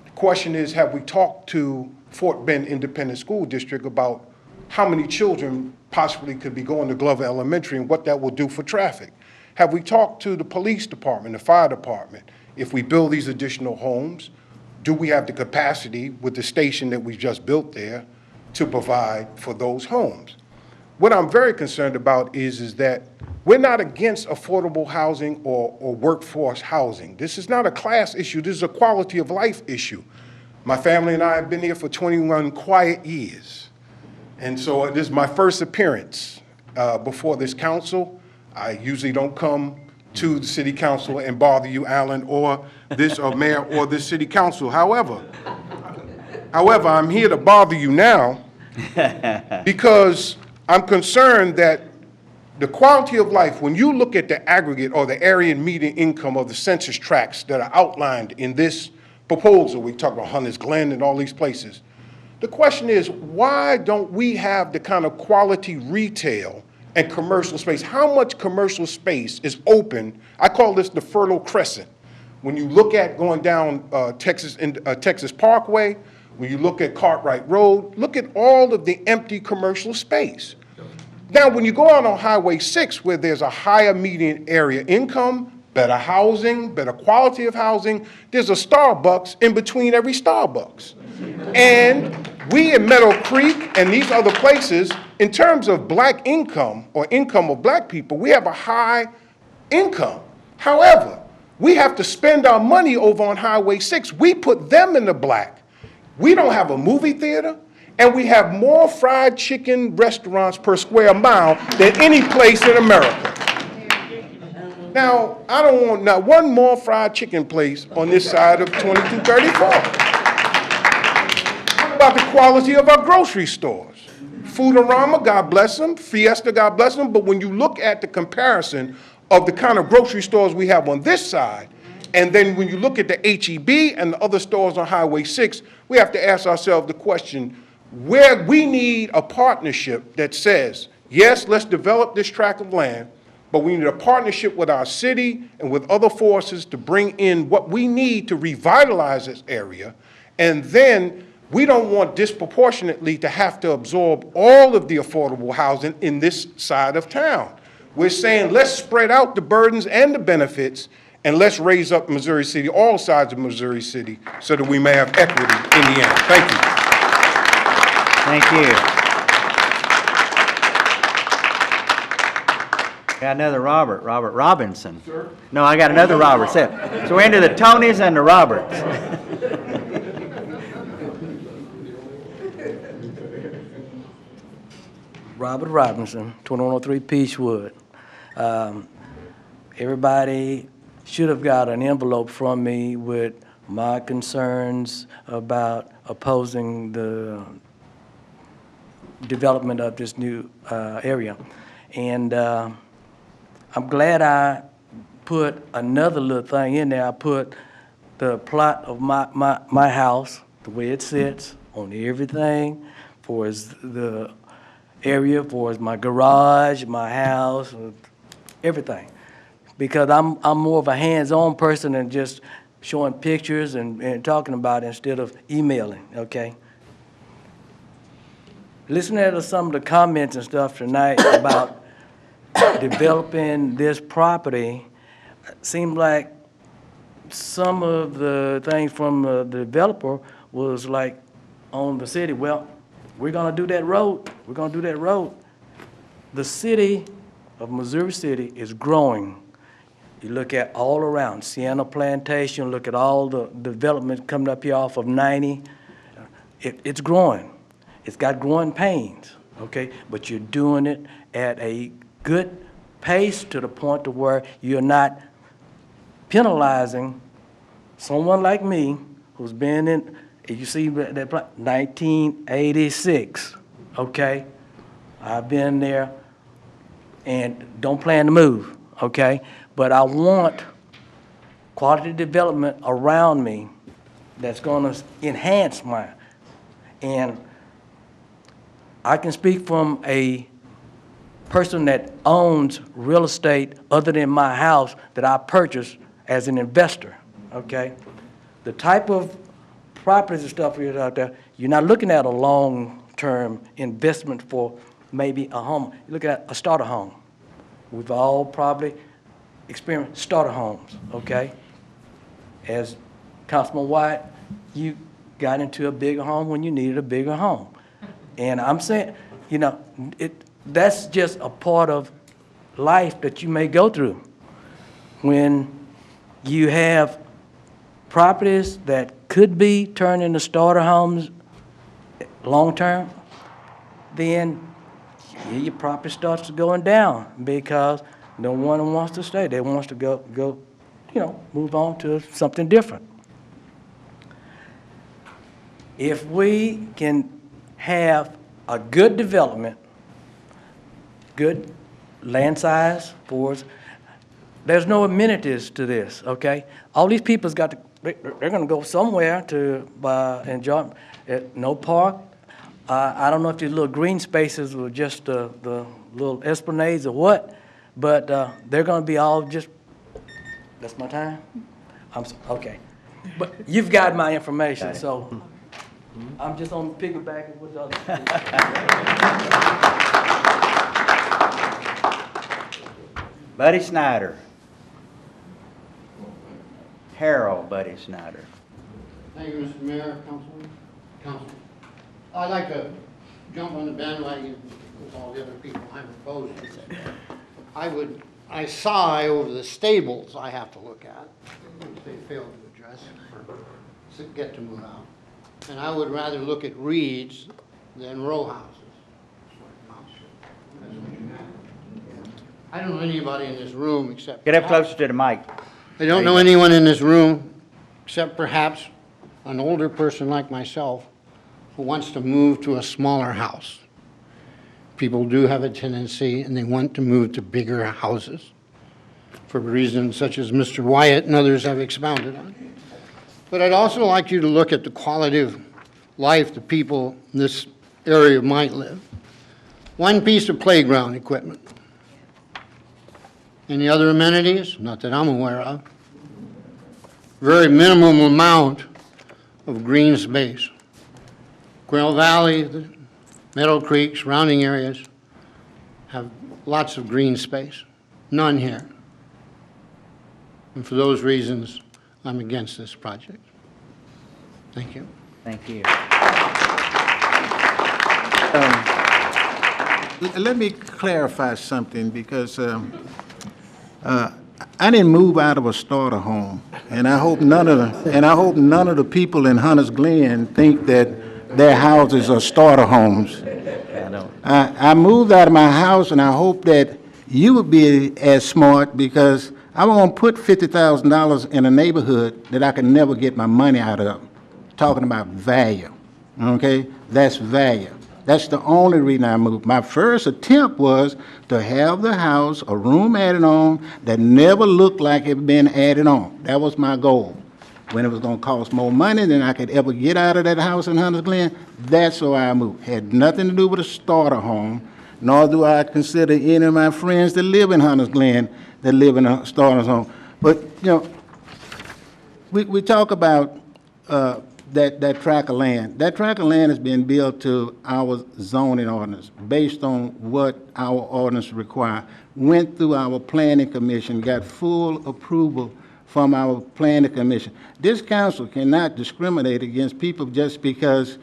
The question is, have we talked to Fort Bend Independent School District about how many children possibly could be going to Glover Elementary and what that will do for traffic? Have we talked to the police department, the fire department? If we build these additional homes, do we have the capacity with the station that we just built there to provide for those homes? What I'm very concerned about is that we're not against affordable housing or workforce housing. This is not a class issue. This is a quality of life issue. My family and I have been here for 21 quiet years. And so this is my first appearance before this council. I usually don't come to the city council and bother you, Alan, or this or mayor or this city council. However, I'm here to bother you now because I'm concerned that the quality of life, when you look at the aggregate or the area median income of the census tracts that are outlined in this proposal, we talk about Hunters Glen and all these places, the question is, why don't we have the kind of quality retail and commercial space? How much commercial space is open? I call this the Fertile Crescent. When you look at going down Texas Parkway, when you look at Cartwright Road, look at all of the empty commercial space. Now, when you go out on Highway 6, where there's a higher median area income, better housing, better quality of housing, there's a Starbucks in between every Starbucks. And we in Meadow Creek and these other places, in terms of black income or income of black people, we have a high income. However, we have to spend our money over on Highway 6. We put them in the black. We don't have a movie theater, and we have more fried chicken restaurants per square mile than any place in America. Now, I don't want not one more fried chicken place on this side of 2234. What about the quality of our grocery stores? Foodorama, God bless them. Fiesta, God bless them. But when you look at the comparison of the kind of grocery stores we have on this side, and then when you look at the H-E-B and the other stores on Highway 6, we have to ask ourselves the question, where we need a partnership that says, yes, let's develop this tract of land, but we need a partnership with our city and with other forces to bring in what we need to revitalize this area. And then we don't want disproportionately to have to absorb all of the affordable housing in this side of town. We're saying let's spread out the burdens and the benefits, and let's raise up Missouri City, all sides of Missouri City, so that we may have equity in the end. Thank you. Thank you. Got another Robert Robinson. Sir? No, I got another Robert. So we're into the Tonys and the Roberts. Robert Robinson, 2103 Peachwood. Everybody should have got an envelope from me with my concerns about opposing the development of this new area. And I'm glad I put another little thing in there. I put the plot of my house, the way it sits, on everything, for the area, for my garage, my house, everything. Because I'm more of a hands-on person than just showing pictures and talking about it instead of emailing, okay? Listening to some of the comments and stuff tonight about developing this property, seemed like some of the things from the developer was like on the city, well, we're gonna do that road, we're gonna do that road. The city of Missouri City is growing. You look at all around, Sienna Plantation, look at all the development coming up here off of 90. It's growing. It's got growing pains, okay? But you're doing it at a good pace to the point to where you're not penalizing someone like me who's been in, you see that 1986, okay? I've been there and don't plan to move, okay? But I want quality development around me that's gonna enhance mine. And I can speak from a person that owns real estate other than my house that I purchased as an investor, okay? The type of properties and stuff here out there, you're not looking at a long-term investment for maybe a home. You're looking at a starter home. We've all probably experienced starter homes, okay? As Councilman White, you got into a bigger home when you needed a bigger home. And I'm saying, you know, that's just a part of life that you may go through. When you have properties that could be turned into starter homes long-term, then your property starts going down because no one wants to stay. They want to go, you know, move on to something different. If we can have a good development, good land size for us, there's no amenities to this, okay? All these people's got to, they're gonna go somewhere to enjoy, no park. I don't know if these little green spaces were just the little esplanades or what, but they're gonna be all just, that's my time? Okay. But you've got my information, so I'm just on piggybacking with the other people. Buddy Snyder. Harold Buddy Snyder. Thank you, Mr. Mayor, Council. I'd like to jump on the bandwagon with all the other people I'm opposed to. I sigh over the stables I have to look at, which they failed to address or get to move out. And I would rather look at reeds than row houses. I don't know anybody in this room except... Get up closer to the mic. I don't know anyone in this room except perhaps an older person like myself who wants to move to a smaller house. People do have a tendency and they want to move to bigger houses for reasons such as Mr. Wyatt and others have expounded on. But I'd also like you to look at the quality of life the people in this area might live. One piece of playground equipment. Any other amenities? Not that I'm aware of. Very minimum amount of green space. Quail Valley, the Meadow Creek, surrounding areas have lots of green space. None here. And for those reasons, I'm against this project. Thank you. Thank you. Let me clarify something because I didn't move out of a starter home, and I hope none of the people in Hunters Glen think that their houses are starter homes. I moved out of my house, and I hope that you would be as smart because I won't put $50,000 in a neighborhood that I can never get my money out of. Talking about value, okay? That's value. That's the only reason I moved. My first attempt was to have the house, a room added on, that never looked like it had been added on. That was my goal. When it was gonna cost more money than I could ever get out of that house in Hunters Glen, that's why I moved. Had nothing to do with a starter home, nor do I consider any of my friends that live in Hunters Glen that live in a starter home. But, you know, we talk about that tract of land. That tract of land has been built to our zoning ordinance based on what our ordinance require. Went through our planning commission, got full approval from our planning commission. This council cannot discriminate against people just because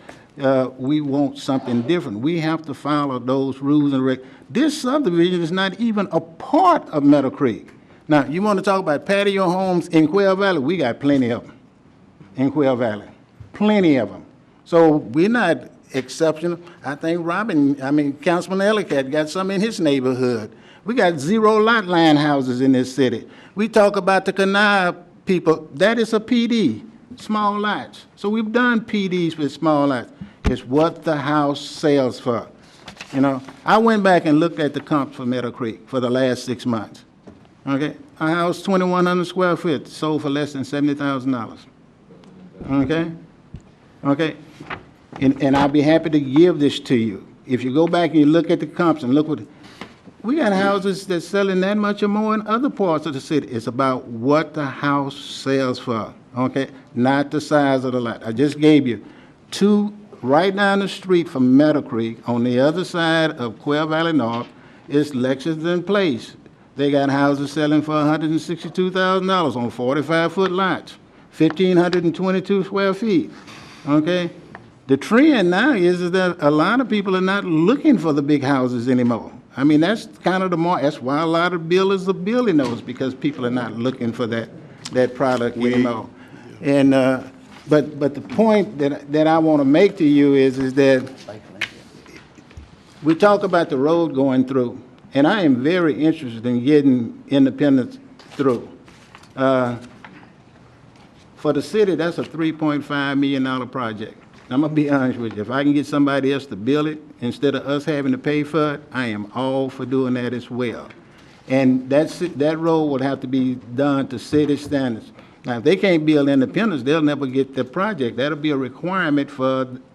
we want something different. We have to follow those rules and regs. This subdivision is not even a part of Meadow Creek. Now, you want to talk about patio homes in Quail Valley? We got plenty of them in Quail Valley, plenty of them. So we're not exceptional. I think Councilman Ellicott got some in his neighborhood. We got 0 lot line houses in this city. We talk about the Kanawha people. That is a PD, small lots. So we've done PDs with small lots. It's what the house sells for. You know, I went back and looked at the comps for Meadow Creek for the last 6 months. Okay, a house 2,100 square feet sold for less than $70,000. Okay, okay, and I'll be happy to give this to you. If you go back and you look at the comps and look what, we got houses that's selling that much or more in other parts of the city. It's about what the house sells for, okay? Not the size of the lot. I just gave you 2 right down the street from Meadow Creek. On the other side of Quail Valley North is Lexington Place. They got houses selling for $162,000 on 45-foot lots, 1,522 square feet, okay? The trend now is that a lot of people are not looking for the big houses anymore. I mean, that's kind of the mark. That's why a lot of builders are building those, because people are not looking for that product anymore. And but the point that I want to make to you is that we talk about the road going through, and I am very interested in getting Independence through. For the city, that's a $3.5 million project. I'm going to be honest with you. If I can get somebody else to build it instead of us having to pay for it, I am all for doing that as well. And that road would have to be done to city standards. Now, if they can't build Independence, they'll never get the project. That'll be a requirement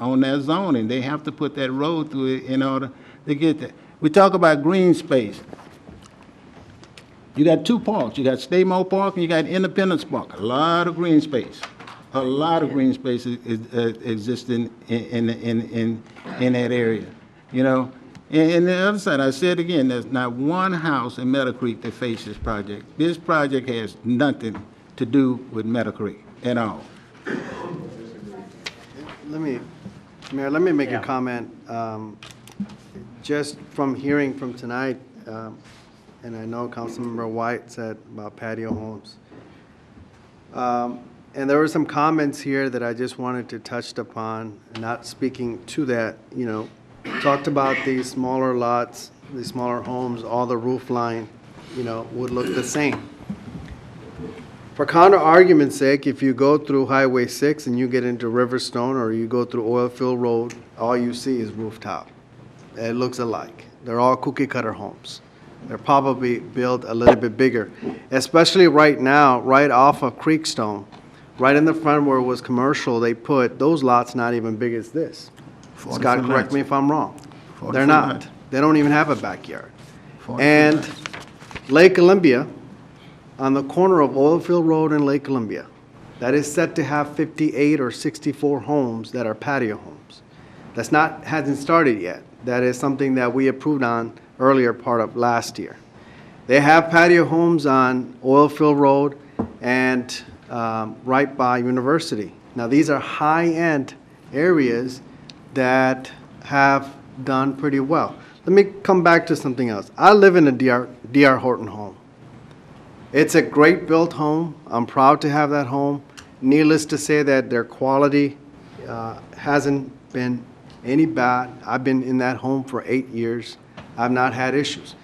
on their zoning. They have to put that road through it in order to get that. We talk about green space. You got 2 parks. You got Staymore Park and you got Independence Park. A lot of green space. A lot of green space exists in that area, you know. And the other side, I said again, there's not one house in Meadow Creek that faces this project. This project has nothing to do with Meadow Creek at all. Mayor, let me make a comment. Just from hearing from tonight, and I know Councilmember White said about patio homes. And there were some comments here that I just wanted to touch upon, not speaking to that, you know, talked about these smaller lots, these smaller homes, all the roof line, you know, would look the same. For counter argument's sake, if you go through Highway 6 and you get into Riverstone or you go through Oilfield Road, all you see is rooftop. It looks alike. They're all cookie cutter homes. They're probably built a little bit bigger, especially right now, right off of Creekstone. Right in the front where it was commercial, they put those lots not even big as this. Scott, correct me if I'm wrong. They're not. They don't even have a backyard. And Lake Olympia, on the corner of Oilfield Road and Lake Olympia, that is set to have 58 or 64 homes that are patio homes. Hasn't started yet. That is something that we approved on earlier part of last year. They have patio homes on Oilfield Road and right by University. Now, these are high-end areas that have done pretty well. Let me come back to something else. I live in a D.R. Horton home. It's a great built home. I'm proud to have that home. Needless to say that their quality hasn't been any bad. I've been in that home for 8 years. I've not had issues.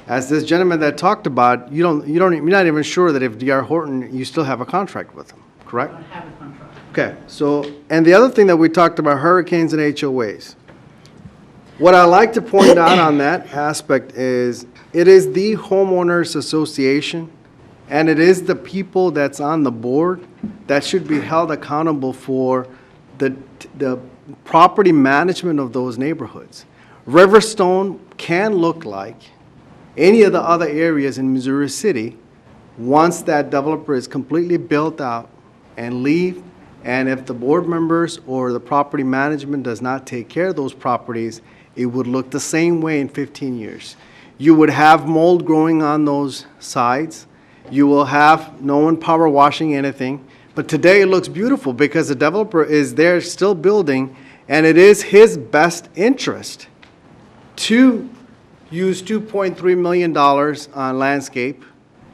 As this gentleman that talked about, you're not even sure that if D.R. Horton, you still have a contract with them, correct? I have a contract. Okay, so, and the other thing that we talked about, hurricanes and HOAs. What I like to point out on that aspect is, it is the homeowners association, and it is the people that's on the board that should be held accountable for the property management of those neighborhoods. Riverstone can look like any of the other areas in Missouri City once that developer is completely built out and leave, and if the board members or the property management does not take care of those properties, it would look the same way in 15 years. You would have mold growing on those sides. You will have no one power washing anything. But today it looks beautiful because the developer is there still building, and it is his best interest to use $2.3 million on landscape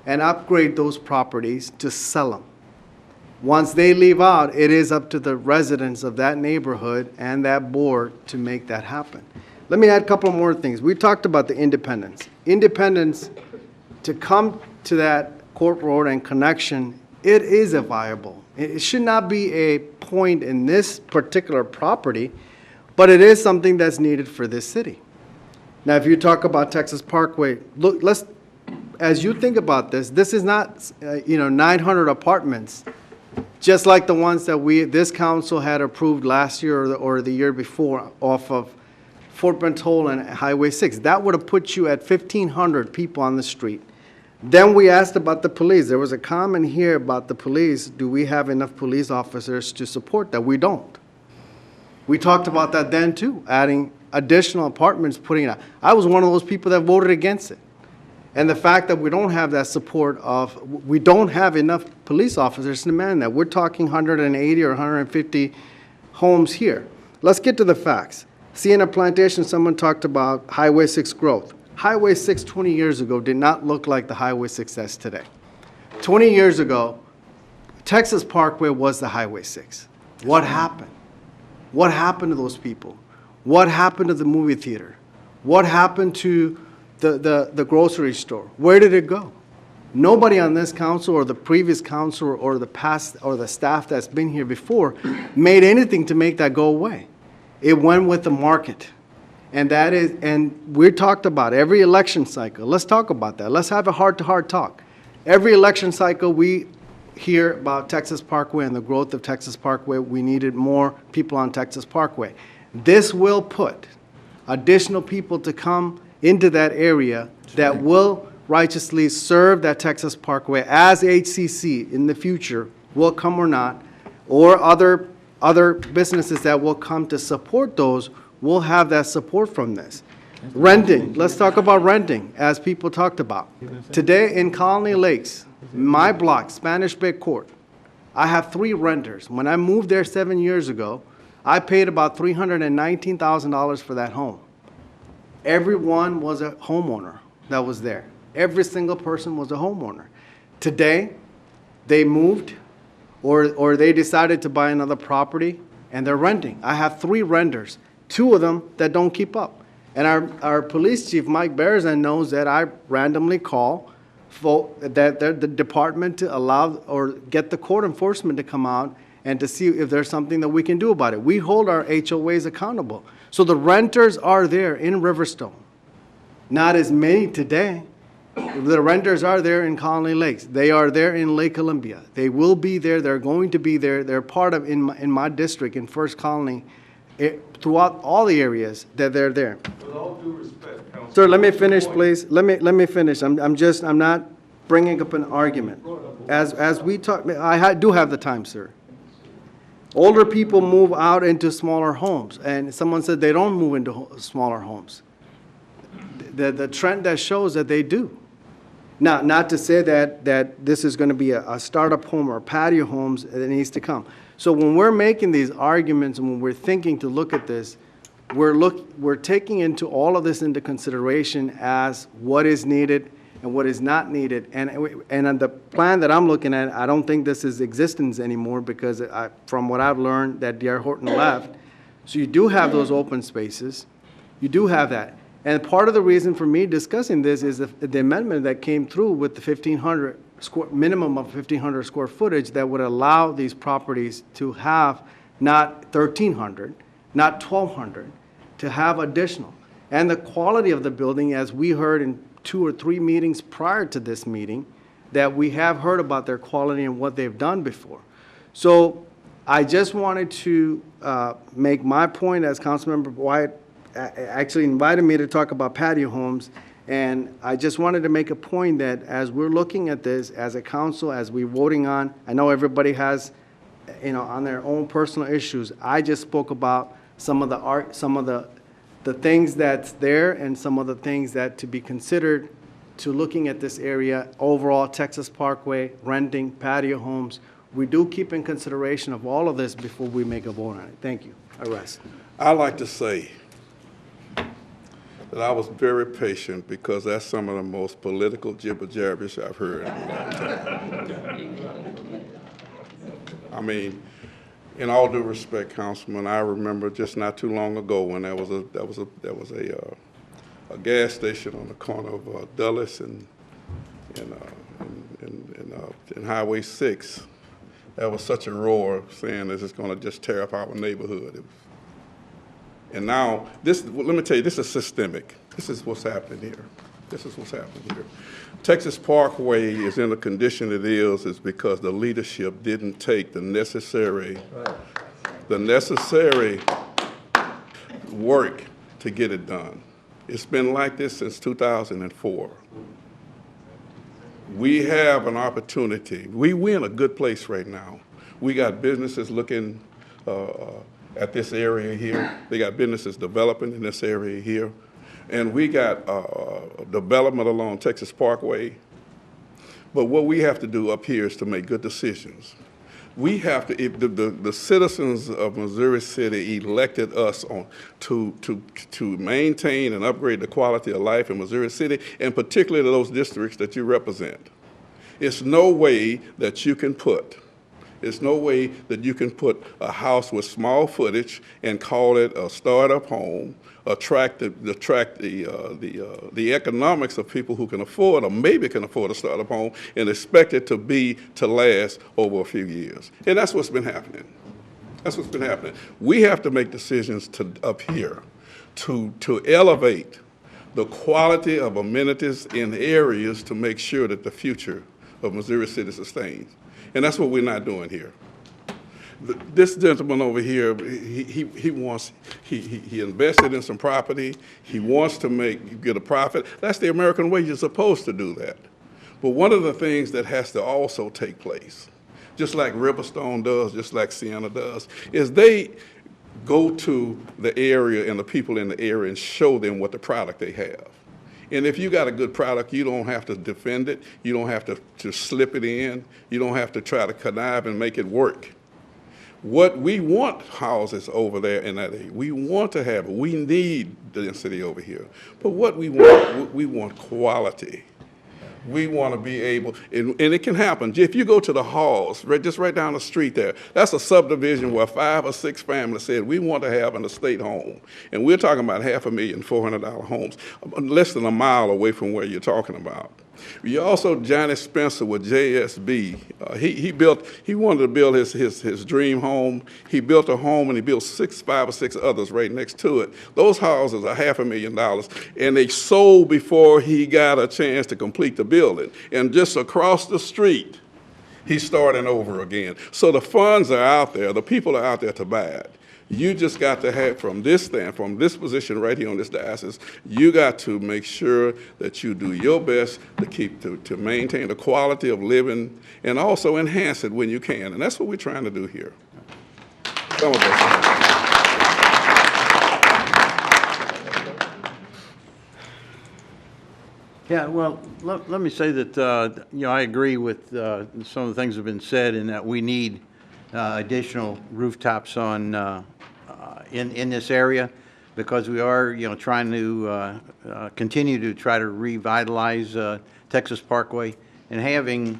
and upgrade those properties to sell them. Once they leave out, it is up to the residents of that neighborhood and that board to make that happen. Let me add a couple more things. We talked about the independence. Independence, to come to that Court Road and connection, it is a viable. It should not be a point in this particular property, but it is something that's needed for this city. Now, if you talk about Texas Parkway, look, as you think about this, this is not, 900 apartments, just like the ones that this council had approved last year or the year before off of Fort Bentall and Highway 6. That would have put you at 1,500 people on the street. Then we asked about the police. There was a comment here about the police. Do we have enough police officers to support that? We don't. We talked about that then too, adding additional apartments, putting it out. I was one of those people that voted against it. And the fact that we don't have that support we don't have enough police officers to man that. We're talking 180 or 150 homes here. Let's get to the facts. Sienna Plantation, someone talked about Highway 6 growth. Highway 6 20 years ago did not look like the Highway 6 that's today. 20 years ago, Texas Parkway was the Highway 6. What happened? What happened to those people? What happened to the movie theater? What happened to the grocery store? Where did it go? Nobody on this council or the previous council or the past or the staff that's been here before made anything to make that go away. It went with the market. And we talked about every election cycle. Let's talk about that. Let's have a heart-to-heart talk. Every election cycle we hear about Texas Parkway and the growth of Texas Parkway. We needed more people on Texas Parkway. This will put additional people to come into that area that will righteously serve that Texas Parkway as HCC in the future, will come or not, or other businesses that will come to support those will have that support from this. Renting, let's talk about renting, as people talked about. Today in Colony Lakes, my block, Spanish Bay Court, I have 3 renters. When I moved there 7 years ago, I paid about $319,000 for that home. Everyone was a homeowner that was there. Every single person was a homeowner. Today, they moved or they decided to buy another property and they're renting. I have 3 renters, 2 of them that don't keep up. And our police chief, Mike Berzan, knows that I randomly call the department to allow or get the court enforcement to come out and to see if there's something that we can do about it. We hold our HOAs accountable. So the renters are there in Riverstone. Not as many today. The renters are there in Colony Lakes. They are there in Lake Olympia. They will be there. They're going to be there. They're part of, in my district, in First Colony, throughout all the areas that they're there. With all due respect, Councilman. Sir, let me finish, please. Let me finish. I'm not bringing up an argument. As we talk, I do have the time, sir. Older people move out into smaller homes, and someone said they don't move into smaller homes. The trend that shows that they do. Now, not to say that this is going to be a startup home or patio homes that needs to come. So when we're making these arguments and when we're thinking to look at this, we're taking into all of this into consideration as what is needed and what is not needed. And on the plan that I'm looking at, I don't think this is existence anymore because from what I've learned that D.R. Horton left. So you do have those open spaces. You do have that. And part of the reason for me discussing this is the amendment that came through with the minimum of 1,500 square footage that would allow these properties to have not 1,300, not 1,200, to have additional. And the quality of the building, as we heard in 2 or 3 meetings prior to this meeting, that we have heard about their quality and what they've done before. So I just wanted to make my point, as Councilmember Wyatt actually invited me to talk about patio homes, and I just wanted to make a point that as we're looking at this as a council, as we're voting on, I know everybody has, on their own personal issues. I just spoke about some of the things that's there and some of the things that to be considered to looking at this area, overall Texas Parkway, renting, patio homes. We do keep in consideration of all of this before we make a vote on it. Thank you. I rest. I like to say that I was very patient because that's some of the most political jibber-jabberish I've heard in a long time. I mean, in all due respect, Councilman, I remember just not too long ago when there was a gas station on the corner of Dulles and Highway 6. There was such a roar saying this is going to just tear up our neighborhood. And now, let me tell you, this is systemic. This is what's happening here. This is what's happening here. Texas Parkway is in the condition it is because the leadership didn't take the necessary work to get it done. It's been like this since 2004. We have an opportunity. We're in a good place right now. We got businesses looking at this area here. They got businesses developing in this area here. And we got development along Texas Parkway. But what we have to do up here is to make good decisions. We have to, if the citizens of Missouri City elected us to maintain and upgrade the quality of life in Missouri City, and particularly those districts that you represent. It's no way that you can put a house with small footage and call it a startup home, attract the economics of people who can afford or maybe can afford a startup home and expect it to last over a few years. And that's what's been happening. That's what's been happening. We have to make decisions up here to elevate the quality of amenities in areas to make sure that the future of Missouri City sustains. And that's what we're not doing here. This gentleman over here, he invested in some property. He wants to get a profit. That's the American way. You're supposed to do that. But one of the things that has to also take place, just like Riverstone does, just like Sienna does, is they go to the area and the people in the area and show them what the product they have. And if you got a good product, you don't have to defend it. You don't have to slip it in. You don't have to try to connive and make it work. What we want houses over there in that area. We want to have it. We need density over here. But what we want quality. We want to be able, and it can happen. If you go to the Halls, just right down the street there, that's a subdivision where 5 or 6 families said, we want to have an estate home. And we're talking about $500,400 homes, less than a mile away from where you're talking about. You also, Johnny Spencer with JSB, he wanted to build his dream home. He built a home and he built 5 or 6 others right next to it. Those houses are $500,000 and they sold before he got a chance to complete the building. And just across the street, he's starting over again. So the funds are out there, the people are out there to buy it. You just got to have, from this position right here on this diocese, you got to make sure that you do your best to maintain the quality of living and also enhance it when you can. And that's what we're trying to do here. Some of us. Yeah, well, let me say that, I agree with some of the things that have been said in that we need additional rooftops on in this area because we are, trying to continue to try to revitalize Texas Parkway and having,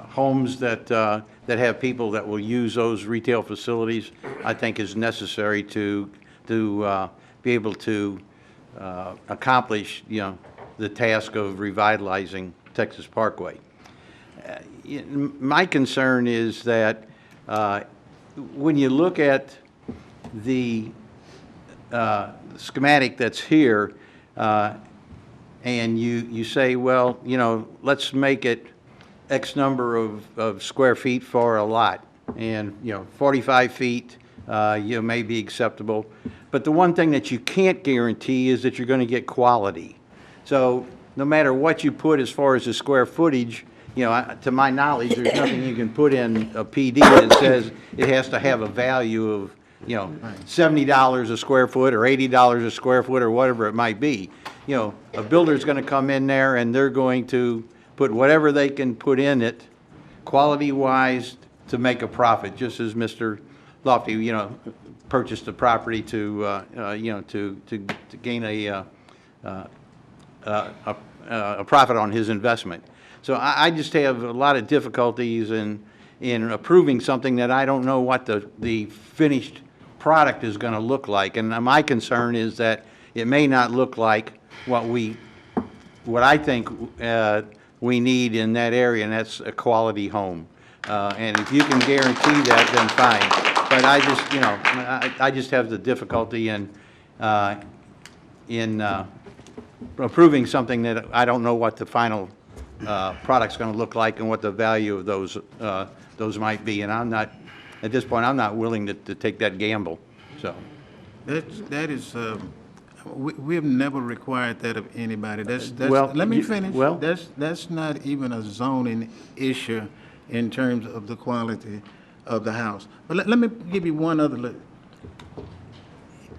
homes that have people that will use those retail facilities, I think is necessary to be able to accomplish, the task of revitalizing Texas Parkway. My concern is that when you look at the schematic that's here, and you say, well, let's make it X number of square feet for a lot, and 45 feet may be acceptable. But the one thing that you can't guarantee is that you're going to get quality. So no matter what you put as far as the square footage, to my knowledge, there's nothing you can put in a PD that says it has to have a value $70 a square foot or $80 a square foot or whatever it might be. A builder's going to come in there and they're going to put whatever they can put in it, quality-wise, to make a profit, just as Mr. Lofty, purchased the property to gain a profit on his investment. So I just have a lot of difficulties in approving something that I don't know what the finished product is going to look like. And my concern is that it may not look like what I think we need in that area, and that's a quality home. And if you can guarantee that, then fine. But I just have the difficulty in approving something that I don't know what the final product's going to look like and what the value of those might be. And at this point, I'm not willing to take that gamble. So That is, we have never required that of anybody. Well, let me finish. well- That's not even a zoning issue in terms of the quality of the house. But let me give you one other look.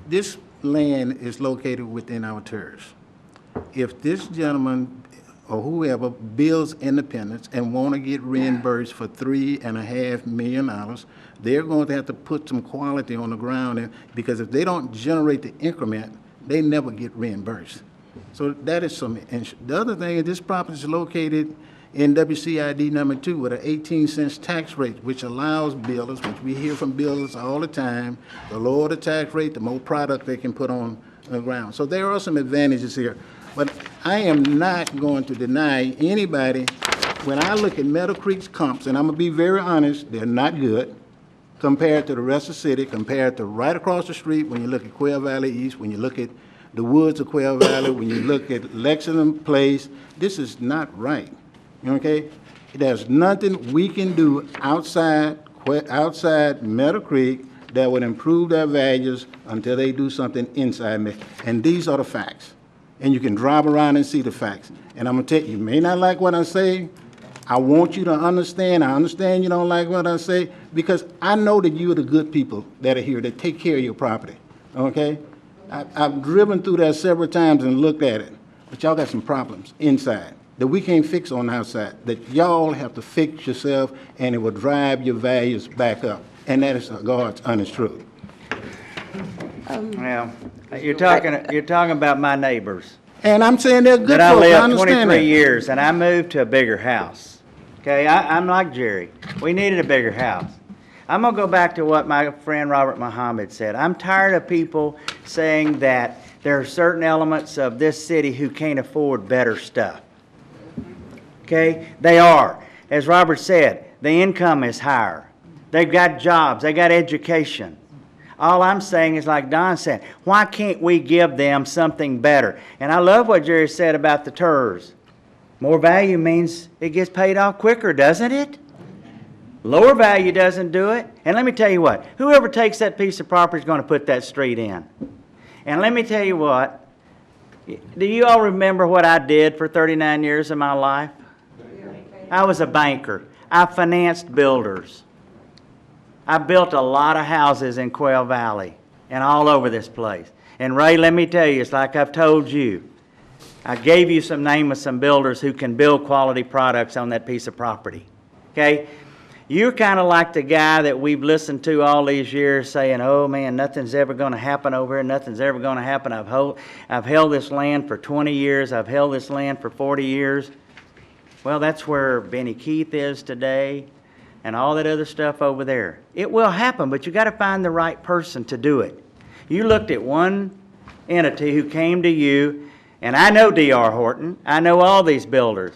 This land is located within our TERS. If this gentleman or whoever builds Independence and want to get reimbursed for $3.5 million, they're going to have to put some quality on the ground, because if they don't generate the increment, they never get reimbursed. So that is some. And the other thing is, this property is located in WCID number 2 with an 18-cent tax rate, which allows builders, which we hear from builders all the time, the lower the tax rate, the more product they can put on the ground. So there are some advantages here. But I am not going to deny anybody, when I look at Meadow Creek's comps, and I'm going to be very honest, they're not good compared to the rest of the city, compared to right across the street when you look at Quail Valley East, when you look at the woods of Quail Valley, when you look at Lexington Place. This is not right, okay? There's nothing we can do outside Meadow Creek that would improve their values until they do something inside me. And these are the facts. And you can drive around and see the facts. And I'm gonna tell you, you may not like what I say. I want you to understand. I understand you don't like what I say, because I know that you're the good people that are here, that take care of your property, okay? I've driven through that several times and looked at it, but y'all got some problems inside that we can't fix on the outside, that y'all have to fix yourself, and it will drive your values back up. And that is God's honest truth. Well, you're talking about my neighbors. And I'm saying they're good That I folks, I lived understand 23 that. years, and I moved to a bigger house. Okay, I'm like Jerry. We needed a bigger house. I'm gonna go back to what my friend Robert Muhammad said. I'm tired of people saying that there are certain elements of this city who can't afford better stuff. Okay, they are. As Robert said, the income is higher. They've got jobs, they got education. All I'm saying is, like Don said, why can't we give them something better? And I love what Jerry said about the TERS. More value means it gets paid off quicker, doesn't it? Lower value doesn't do it. And let me tell you what, whoever takes that piece of property is going to put that street in. And let me tell you what, do you all remember what I did for 39 years of my life? I was a banker. I financed builders. I built a lot of houses in Quail Valley and all over this place. And Ray, let me tell you, it's like I've told you. I gave you some name of some builders who can build quality products on that piece of property. Okay? You're kind of like the guy that we've listened to all these years saying, oh man, nothing's ever going to happen over here. Nothing's ever going to happen. I've held this land for 20 years. I've held this land for 40 years. Well, that's where Benny Keith is today and all that other stuff over there. It will happen, but you got to find the right person to do it. You looked at one entity who came to you, and I know D.R. Horton. I know all these builders.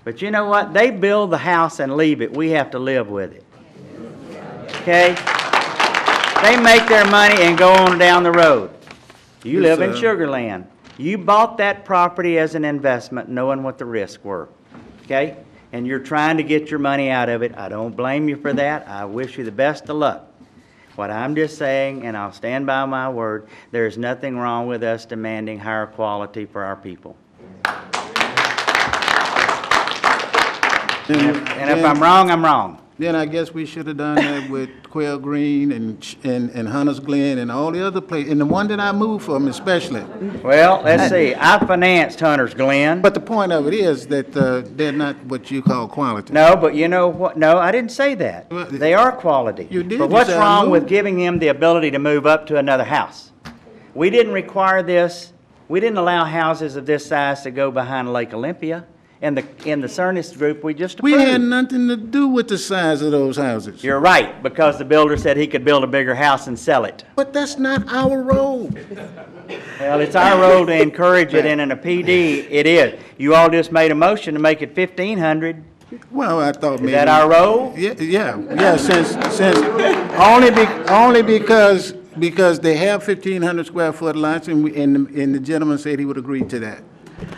But you know what? They build the house and leave it. We have to live with it. Okay? They make their money and go on down the road. You live in Sugar Land. You bought that property as an investment knowing what the risks were. Okay? And you're trying to get your money out of it. I don't blame you for that. I wish you the best of luck. What I'm just saying, and I'll stand by my word, there's nothing wrong with us demanding higher quality for our people. And if I'm wrong, I'm wrong. Then I guess we should have done that with Quail Green and Hunters Glen and all the other places, and the one that I moved from especially. Well, let's see, I financed Hunters Glen. But the point of it is that they're not what you call quality. No, but you know what, no, I didn't say that. They are quality. You did. But You what's said wrong move. with giving them the ability to move up to another house? We didn't require this. We didn't allow houses of this size to go behind Lake Olympia. In the Cernus group, we just We approved. had nothing to do with the size of those houses. You're right, because the builder said he could build a bigger house and sell it. But that's not our road. Well, it's our role to encourage it, and in a PD, it is. You all just made a motion to make it 1,500. Well, I thought maybe. Is that our role? Yeah, since only because they have 1,500 square foot lots, and the gentleman said he would agree to that.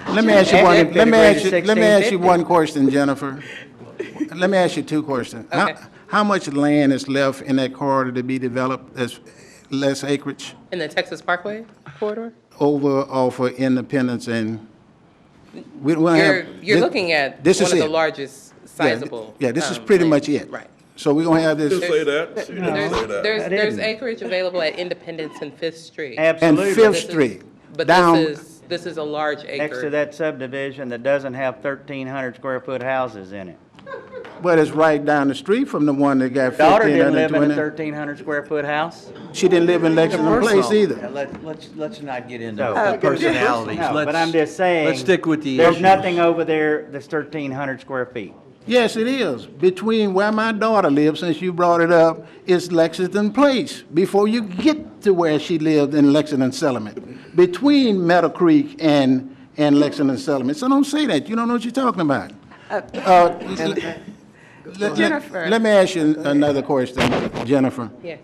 Let me ask you And one, it could let me agree ask to you, let me ask you 1650. one question, Jennifer. Let me ask you two questions. Okay. How much land is left in that corridor to be developed as less acreage In the Texas Parkway corridor? over off of Independence and we don't have. You're looking at this one is of the it. largest sizable. Yeah, this is pretty much it. Right. So we're gonna have this. Didn't say that. She didn't say that. There's acreage available at Independence and Fifth Street. Absolutely. And Fifth Street. But down- this is a large Next to acre. that subdivision that doesn't have 1,300 square foot houses in it. But it's right down the street from the one that got Daughter didn't live in a 1,520. 1,300 square foot house. She didn't live in Lexington Place either. Let's not get into So- personalities. No, Let's- but I'm just saying. Let's stick with the There's issues. nothing over there that's 1,300 square feet. Yes, it is. Between where my daughter lives, since you brought it up, is Lexington Place, before you get to where she lived in Lexington Settlement. Between Meadow Creek and Lexington Settlement. So don't say that. You don't know what you're talking about. Jennifer. Let me ask you another question, Jennifer. Yes.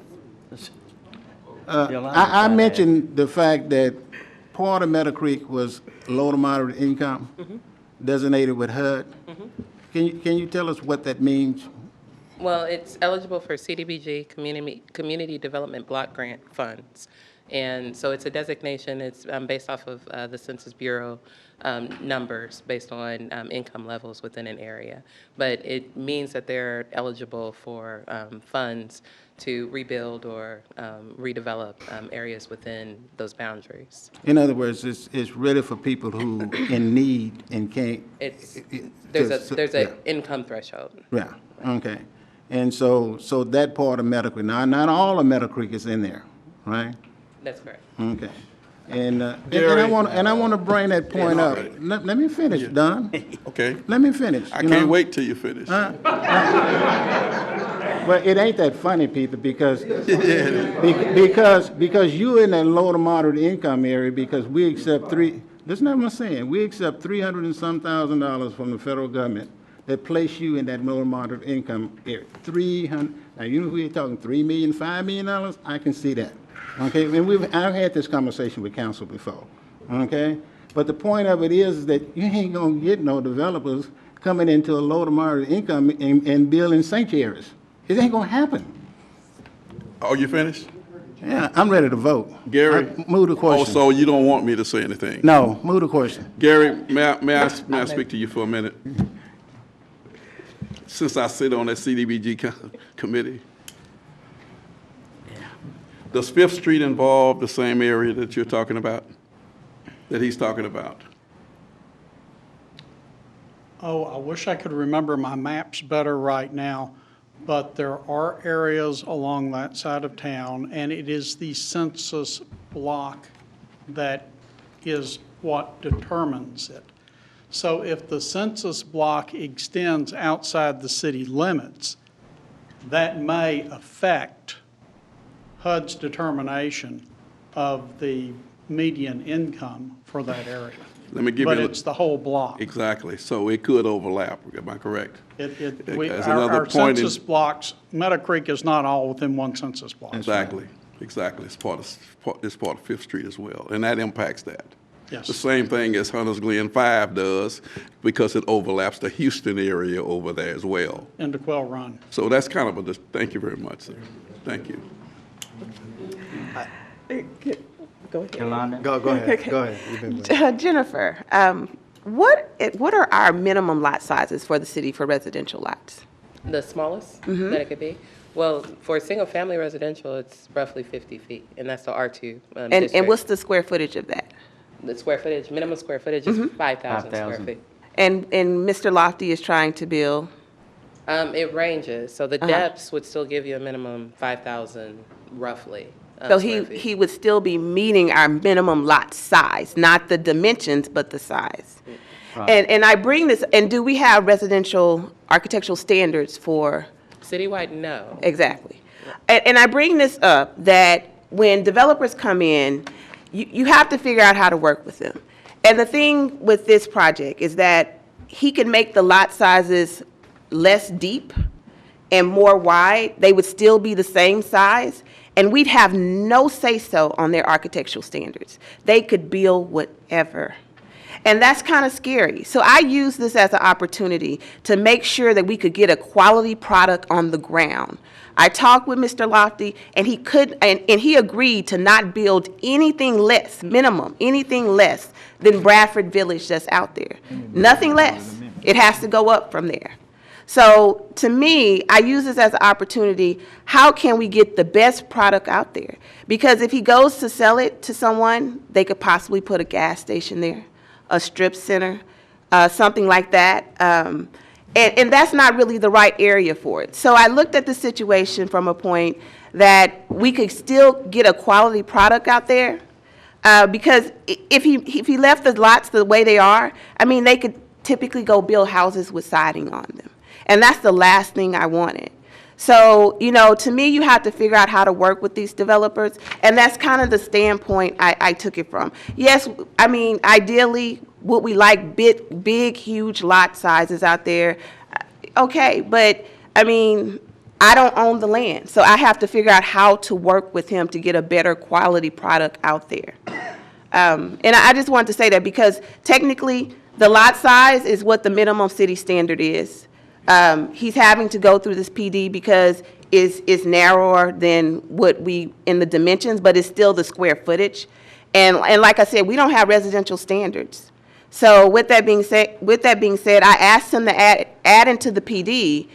I mentioned the fact that part of Meadow Creek was low to moderate income, designated with HUD. Can you tell us what that means? Well, it's eligible for CDBG, Community Development Block Grant Funds. And so it's a designation, it's based off of the Census Bureau numbers based on income levels within an area. But it means that they're eligible for funds to rebuild or redevelop areas within those boundaries. In other words, it's really for people who in need and can't. There's an income threshold. Yeah, okay. And so that part of Meadow Creek, now, not all of Meadow Creek is in there, right? That's correct. Okay. And I Gary. want to bring that point up. Let me finish, Don. Okay. Let me finish. I you can't know? wait till you finish. Well, it ain't that funny, Peter, because you're in that low to moderate income area because we accept listen to what I'm saying, we accept $300 and some $1,000 from the federal government that place you in that low to moderate income area. 300, now you know we're talking $3 million, $5 million, I can see that. Okay, and I've had this conversation with council before, okay? But the point of it is that you ain't gonna get no developers coming into a low to moderate income and building sanctuaries. It ain't gonna happen. Oh, you finished? Yeah, I'm ready to vote. Gary? Move the question. Oh, so you don't want me to say anything? No, move the question. Gary, may I speak to you for a minute? Since I sit on that CDBG committee. Does Fifth Street involve the same area that you're talking about, that he's talking about? Oh, I wish I could remember my maps better right now, but there are areas along that side of town, and it is the census block that is what determines it. So if the census block extends outside the city limits, that may affect HUD's determination of the median income for that area. Let me give But you. it's the whole block. Exactly, so it could overlap, am I correct? As another our point census blocks, Meadow Creek is not all within one census block. Exactly, it's part of Fifth Street as well, and that impacts that. Yes. The same thing as Hunters Glen 5 does, because it overlaps the Houston area over there as well. Into Quail Run. So that's kind of a, thank you very much, sir. Thank you. Go ahead. Yolanda? Go ahead, Okay. go ahead. You've been waiting. Jennifer, what are our minimum lot sizes for the city for residential lots? The smallest Mhm. that it could be? Well, for a single-family residential, it's roughly 50 feet, and that's the R2 And district. what's the square footage of that? The square footage, minimum square footage is 5,000 square 5,000. feet. And Mr. Lofty is trying to build? It ranges, so the Uh-huh. depths would still give you a minimum 5,000 roughly. So square feet. he would still be meeting our minimum lot size, not the dimensions, but the size. And I bring this, and do we have residential architectural standards for? Citywide, no. Exactly. And I bring this up that when developers come in, you have to figure out how to work with them. And the thing with this project is that he can make the lot sizes less deep and more wide. They would still be the same size, and we'd have no say-so on their architectural standards. They could build whatever. And that's kind of scary. So I use this as an opportunity to make sure that we could get a quality product on the ground. I talked with Mr. Lofty, and he agreed to not build anything less, minimum, anything less than Bradford Village that's out there. Nothing less. It has to go up from there. So to me, I use this as an opportunity. How can we get the best product out there? Because if he goes to sell it to someone, they could possibly put a gas station there, a strip center, something like that. And that's not really the right area for it. So I looked at the situation from a point that we could still get a quality product out there. Because if he left the lots the way they are, I mean, they could typically go build houses with siding on them. And that's the last thing I wanted. So, you know, to me, you have to figure out how to work with these developers, and that's kind of the standpoint I took it from. Yes, I mean, ideally, would we like big, huge lot sizes out there? Okay, but, I mean, I don't own the land, so I have to figure out how to work with him to get a better quality product out there. And I just wanted to say that because technically, the lot size is what the minimum city standard is. He's having to go through this PD because it's narrower than what we, in the dimensions, but it's still the square footage. And like I said, we don't have residential standards. So with that being said, I asked him to add into the PD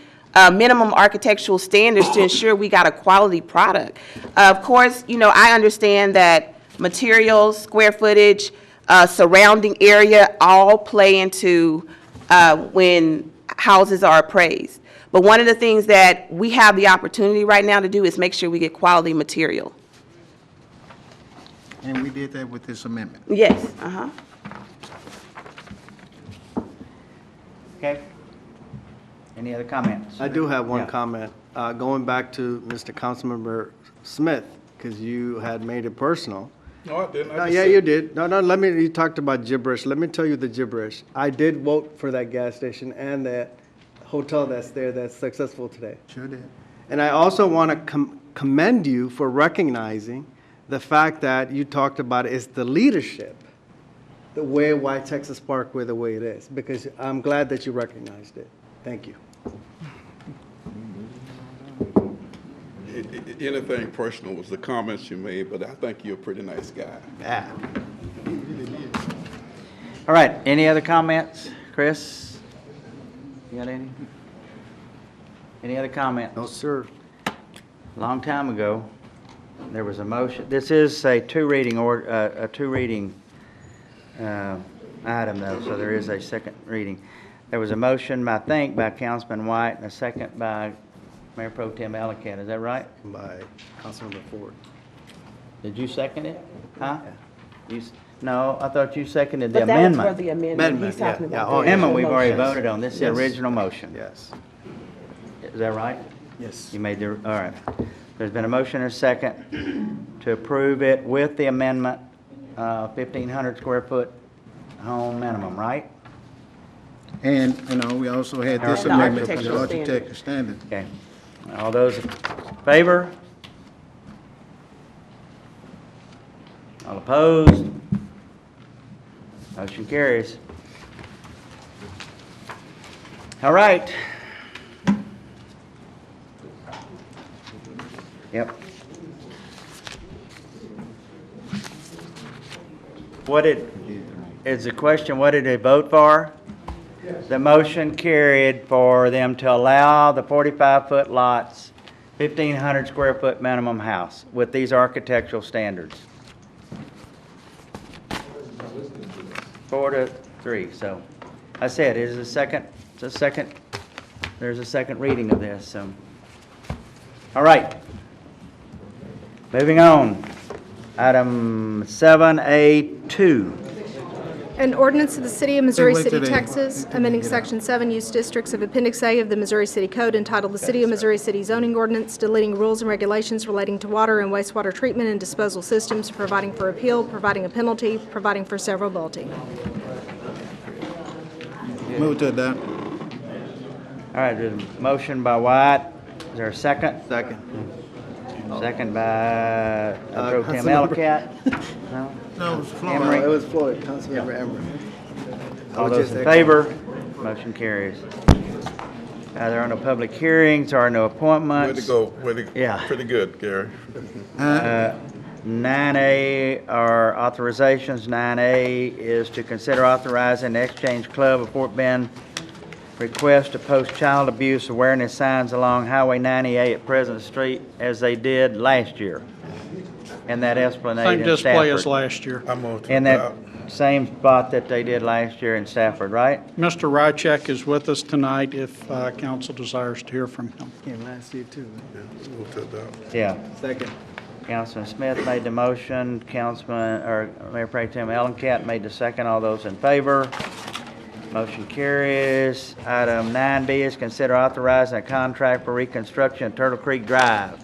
minimum architectural standards to ensure we got a quality product. Of course, you know, I understand that materials, square footage, surrounding area all play into when houses are appraised. But one of the things that we have the opportunity right now to do is make sure we get quality material. And we did that with this amendment. Yes, Okay. Any other comments? I do have one Yeah. comment. Going back to Mr. Councilmember Smith, because you had made it personal. No, I didn't. I No, just yeah, said- you did. No, you talked about gibberish. Let me tell you the gibberish. I did vote for that gas station and that hotel that's there that's successful today. Sure did. And I also want to commend you for recognizing the fact that you talked about is the leadership, the way why Texas Parkway the way it is, because I'm glad that you recognized it. Thank you. Anything personal was the comments you made, but I think you're a pretty nice guy. Yeah. All right, any other comments? Chris? You got any? Any other comments? No, sir. Long time ago, there was a motion, this is a two-reading item though, so there is a second reading. There was a motion, I think, by Councilman White and a second by Mayor Pro Tem Ellicott, is that right? By Councilmember Ford. Did you second it? Huh? No, I thought you seconded the But that was amendment. for the amendment. He's talking about the Amendment we've already original voted on, this is the Yes. original motion. Yes. Is that right? Yes. You made the, all right. There's been a motion and a second to approve it with the amendment, 1,500 square foot home minimum, right? And, you know, we also had this And the amendment for the architectural architecture standard. Okay. All those in favor? All opposed? Motion carries. All right. Yep. What did, is the question, what did they vote for? The motion carried for them to allow the 45-foot lots, 1,500 square foot minimum house with these architectural standards. 4-3, so I said, it is there's a second reading of this, so. All right. Moving on. Item 7A2. An ordinance of the City of Missouri wait City, till they- Texas, amending Section 7 Use Districts of Appendix A of the Missouri City Code entitled the City of Missouri City Zoning Ordinance, deleting rules and regulations relating to water and wastewater treatment and disposal systems, providing for appeal, providing a penalty, providing for severability. Move to adopt. All right, there's a motion by White. Is there a second? Second. Second by Pro Tem Councilmember- Ellicott. No? No, it was Florida. Emery. It was Floyd, Councilmember Emery. All those in favor? Motion carries. There are no public hearings, there are no appointments. Way to go, Yeah. pretty good, Gary. 9A are authorizations. 9A is to consider authorizing the Exchange Club of Fort Bend request to post child abuse awareness signs along Highway 98 at President Street as they did last year. And that Esplanade Same in display as Stafford. last year. I move to In that adopt. same spot that they did last year in Stafford, right? Mr. Rycheck is with us tonight if council desires to hear from him. Came last year too. Move to adopt. Yeah. Second. Councilman Smith made the motion, Mayor Pro Tem Ellicott made the second. All those in favor? Motion carries. Item 9B is consider authorizing a contract for reconstruction of Turtle Creek Drive.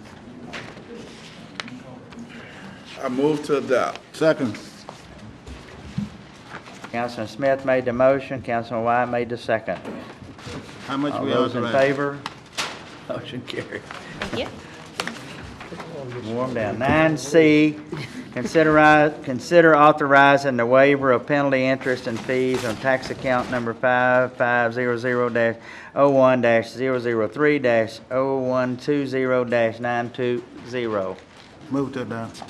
I move to adopt. Second. Councilman Smith made the motion, Councilman White made the second. How much All we those in authorize? favor? Motion carries. Thank you. Warm down. 9C, consider authorizing the waiver of penalty, interest, and fees on tax account number 5500-01-010-0120-920. Move to adopt.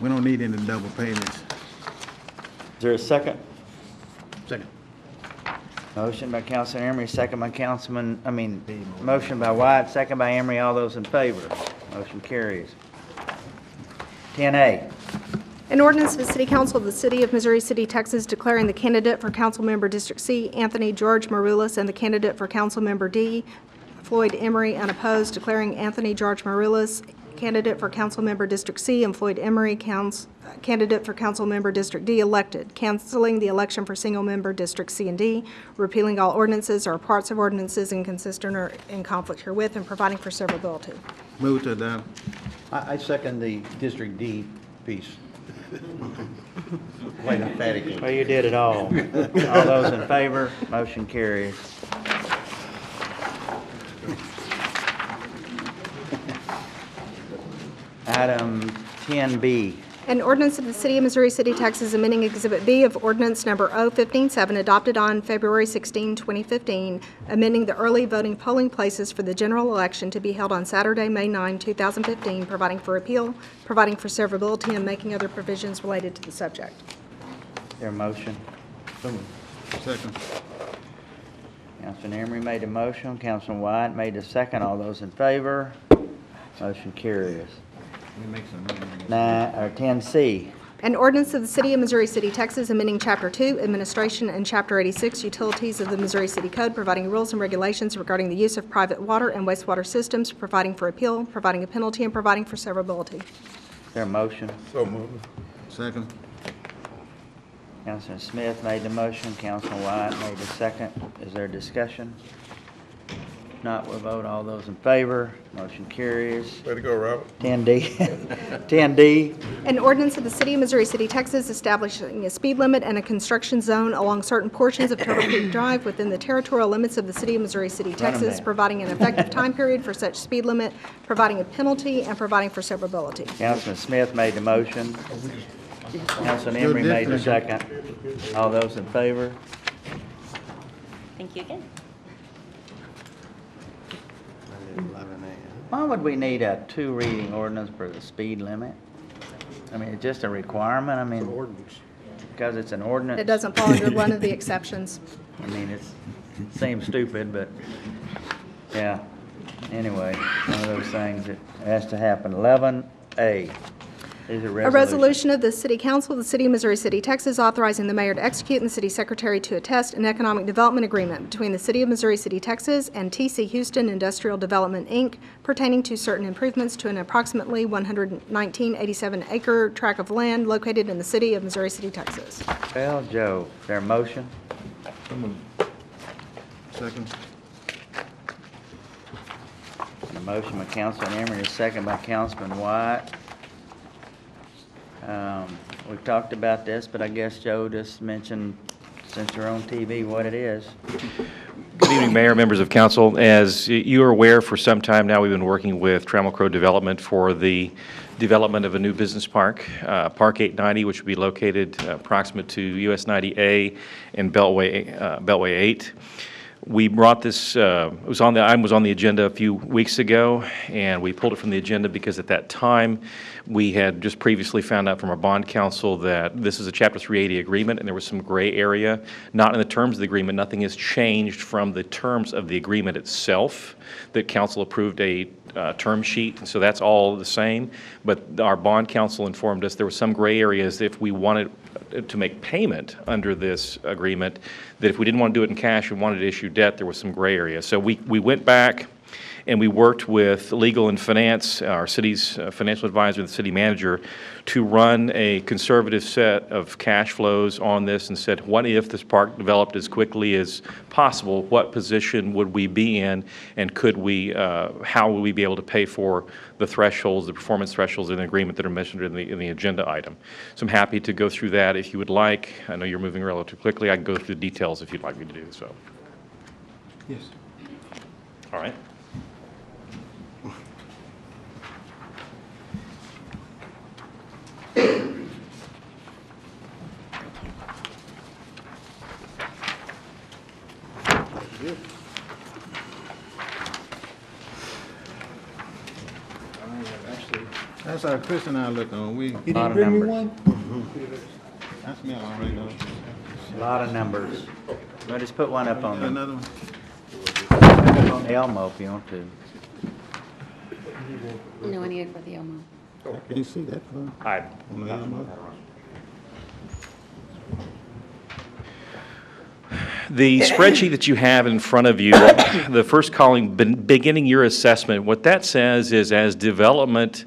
We don't need any double payments. Is there a second? Second. Motion by Councilman Emery, second by motion by White, second by Emery. All those in favor? Motion carries. 10A. An ordinance of the City Council of the City of Missouri City, Texas, declaring the candidate for Councilmember District C, Anthony George Marulis, and the candidate for Councilmember D, Floyd Emery, unopposed, declaring Anthony George Marulis candidate for Councilmember District C and Floyd Emery candidate for Councilmember District D elected, canceling the election for single-member District C and D, repealing all ordinances or parts of ordinances inconsistent or in conflict herewith, and providing for severability. Move to adopt. I second the District D piece. Quite emphatically. Well, you did it all. All those in favor? Motion carries. Item 10B. An ordinance of the City of Missouri City, Texas, amending Exhibit B of Ordinance Number O-157, adopted on February 16, 2015, amending the early voting polling places for the general election to be held on Saturday, May 9, 2015, providing for appeal, providing for severability, and making other provisions related to the subject. Is there a motion? Second. Councilman Emery made the motion, Councilman White made the second. All those in favor? Motion carries. 10C. An ordinance of the City of Missouri City, Texas, amending Chapter 2, Administration, and Chapter 86, Utilities of the Missouri City Code, providing rules and regulations regarding the use of private water and wastewater systems, providing for appeal, providing a penalty, and providing for severability. Is there a motion? So moved. Second. Councilman Smith made the motion, Councilman White made the second. Is there discussion? If not, we'll vote. All those in favor, motion carries. Way to go, Robert. 10D. 10D. An ordinance of the City of Missouri City, Texas, establishing a speed limit and a construction zone along certain portions of Turtle Creek Drive within the territorial limits of the City of Missouri City, Texas, down. providing an effective time period for such speed limit, providing a penalty, and providing for severability. Councilman Smith made the motion. Councilman Emery made the second. All those in favor? Thank you again. Why would we need a two-reading ordinance for the speed limit? I mean, it's just a requirement, I mean. because it's an ordinance? It doesn't fall under one of the exceptions. I mean, it seems stupid, but, yeah. Anyway, one of those things that has to happen. 11A. These are A resolution of the City Council of the City of Missouri City, Texas, authorizing the mayor to execute and the city secretary to attest an economic development agreement between the City of Missouri City, Texas, and TC Houston Industrial Development, Inc., pertaining to certain improvements to an approximately 119.87-acre tract of land located in the City of Missouri City, Texas. Well, Joe, is there a motion? Second. A motion by Councilman Emery, a second by Councilman White. We've talked about this, but I guess Joe just mentioned, since you're on TV, what it is. Good evening, Mayor, members of council. As you are aware, for some time now, we've been working with Trammell Crow Development for the development of a new business park, Park 890, which will be located approximate to US 90A and Beltway 8. We brought this, item was on the agenda a few weeks ago, and we pulled it from the agenda because at that time, we had just previously found out from our bond counsel that this is a Chapter 380 agreement, and there was some gray area. Not in the terms of the agreement. Nothing has changed from the terms of the agreement itself. The council approved a term sheet, and so that's all the same. But our bond counsel informed us there were some gray areas if we wanted to make payment under this agreement, that if we didn't want to do it in cash and wanted to issue debt, there was some gray area. So we went back and we worked with legal and finance, our city's financial advisor and the city manager, to run a conservative set of cash flows on this and said, what if this park developed as quickly as possible? What position would we be in, and could we, how would we be able to pay for the thresholds, the performance thresholds in the agreement that are mentioned in the agenda item? So I'm happy to go through that if you would like. I know you're moving relatively quickly. I can go through the details if you'd like me to do so. Yes. All right. That's how Chris and I look on. We. You didn't bring me one? I smell already though. A lot of numbers. Well, just put one up on the, Another one? on the Elmo if you want to. No, I need it for the Elmo. Can you see that? I. On the Elmo? The spreadsheet that you have in front of you, the first column, beginning your assessment, what that says is as development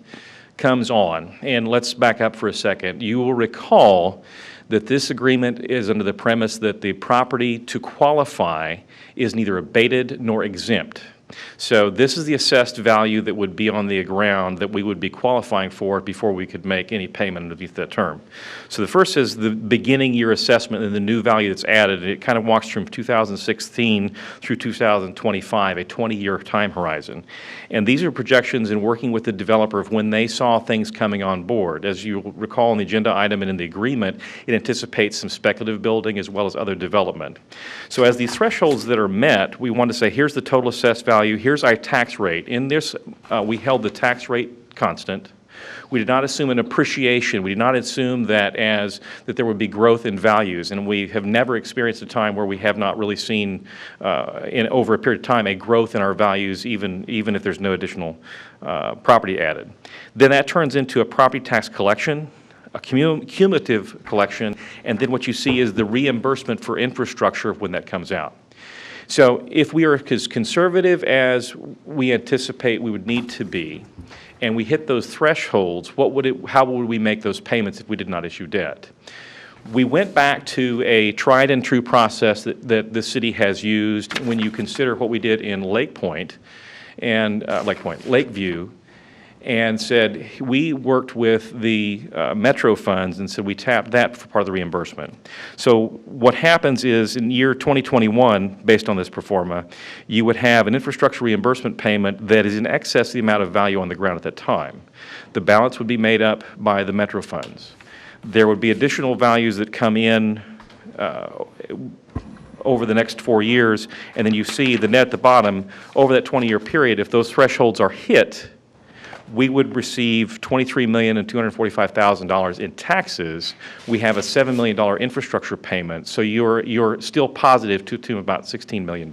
comes on, and let's back up for a second. You will recall that this agreement is under the premise that the property to qualify is neither abated nor exempt. So this is the assessed value that would be on the ground that we would be qualifying for before we could make any payment underneath that term. So the first is the beginning year assessment and the new value that's added. It kind of walks from 2016 through 2025, a 20-year time horizon. And these are projections in working with the developer of when they saw things coming on board. As you recall in the agenda item and in the agreement, it anticipates some speculative building as well as other development. So as these thresholds that are met, we want to say, here's the total assessed value, here's our tax rate. In this, we held the tax rate constant. We did not assume an appreciation. We did not assume that there would be growth in values, and we have never experienced a time where we have not really seen, over a period of time, a growth in our values, even if there's no additional property added. Then that turns into a property tax collection, a cumulative collection, and then what you see is the reimbursement for infrastructure when that comes out. So if we are as conservative as we anticipate we would need to be, and we hit those thresholds, how would we make those payments if we did not issue debt? We went back to a tried and true process that the city has used when you consider what we did in Lakeview, and said, we worked with the Metro funds and said we tapped that for part of the reimbursement. So what happens is in year 2021, based on this pro forma, you would have an infrastructure reimbursement payment that is in excess of the amount of value on the ground at that time. The balance would be made up by the Metro funds. There would be additional values that come in over the next 4 years, and then you see the net at the bottom over that 20-year period. If those thresholds are hit, we would receive $23,245,000 in taxes. We have a $7 million infrastructure payment, so you're still positive to about $16 million.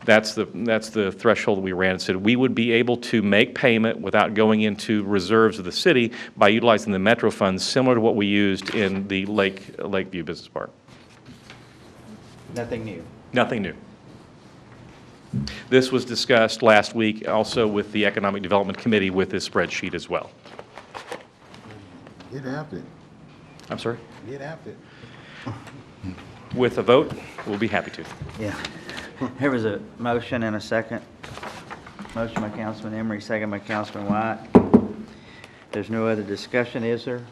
That's the threshold we ran and said we would be able to make payment without going into reserves of the city by utilizing the Metro funds, similar to what we used in the Lakeview Business Park. Nothing new. Nothing new. This was discussed last week also with the Economic Development Committee with this spreadsheet as well. Get after it. I'm sorry? Get after it. With a vote, we'll be happy to. Yeah. There was a motion and a second. Motion by Councilman Emery, second by Councilman White. There's no other discussion, is there?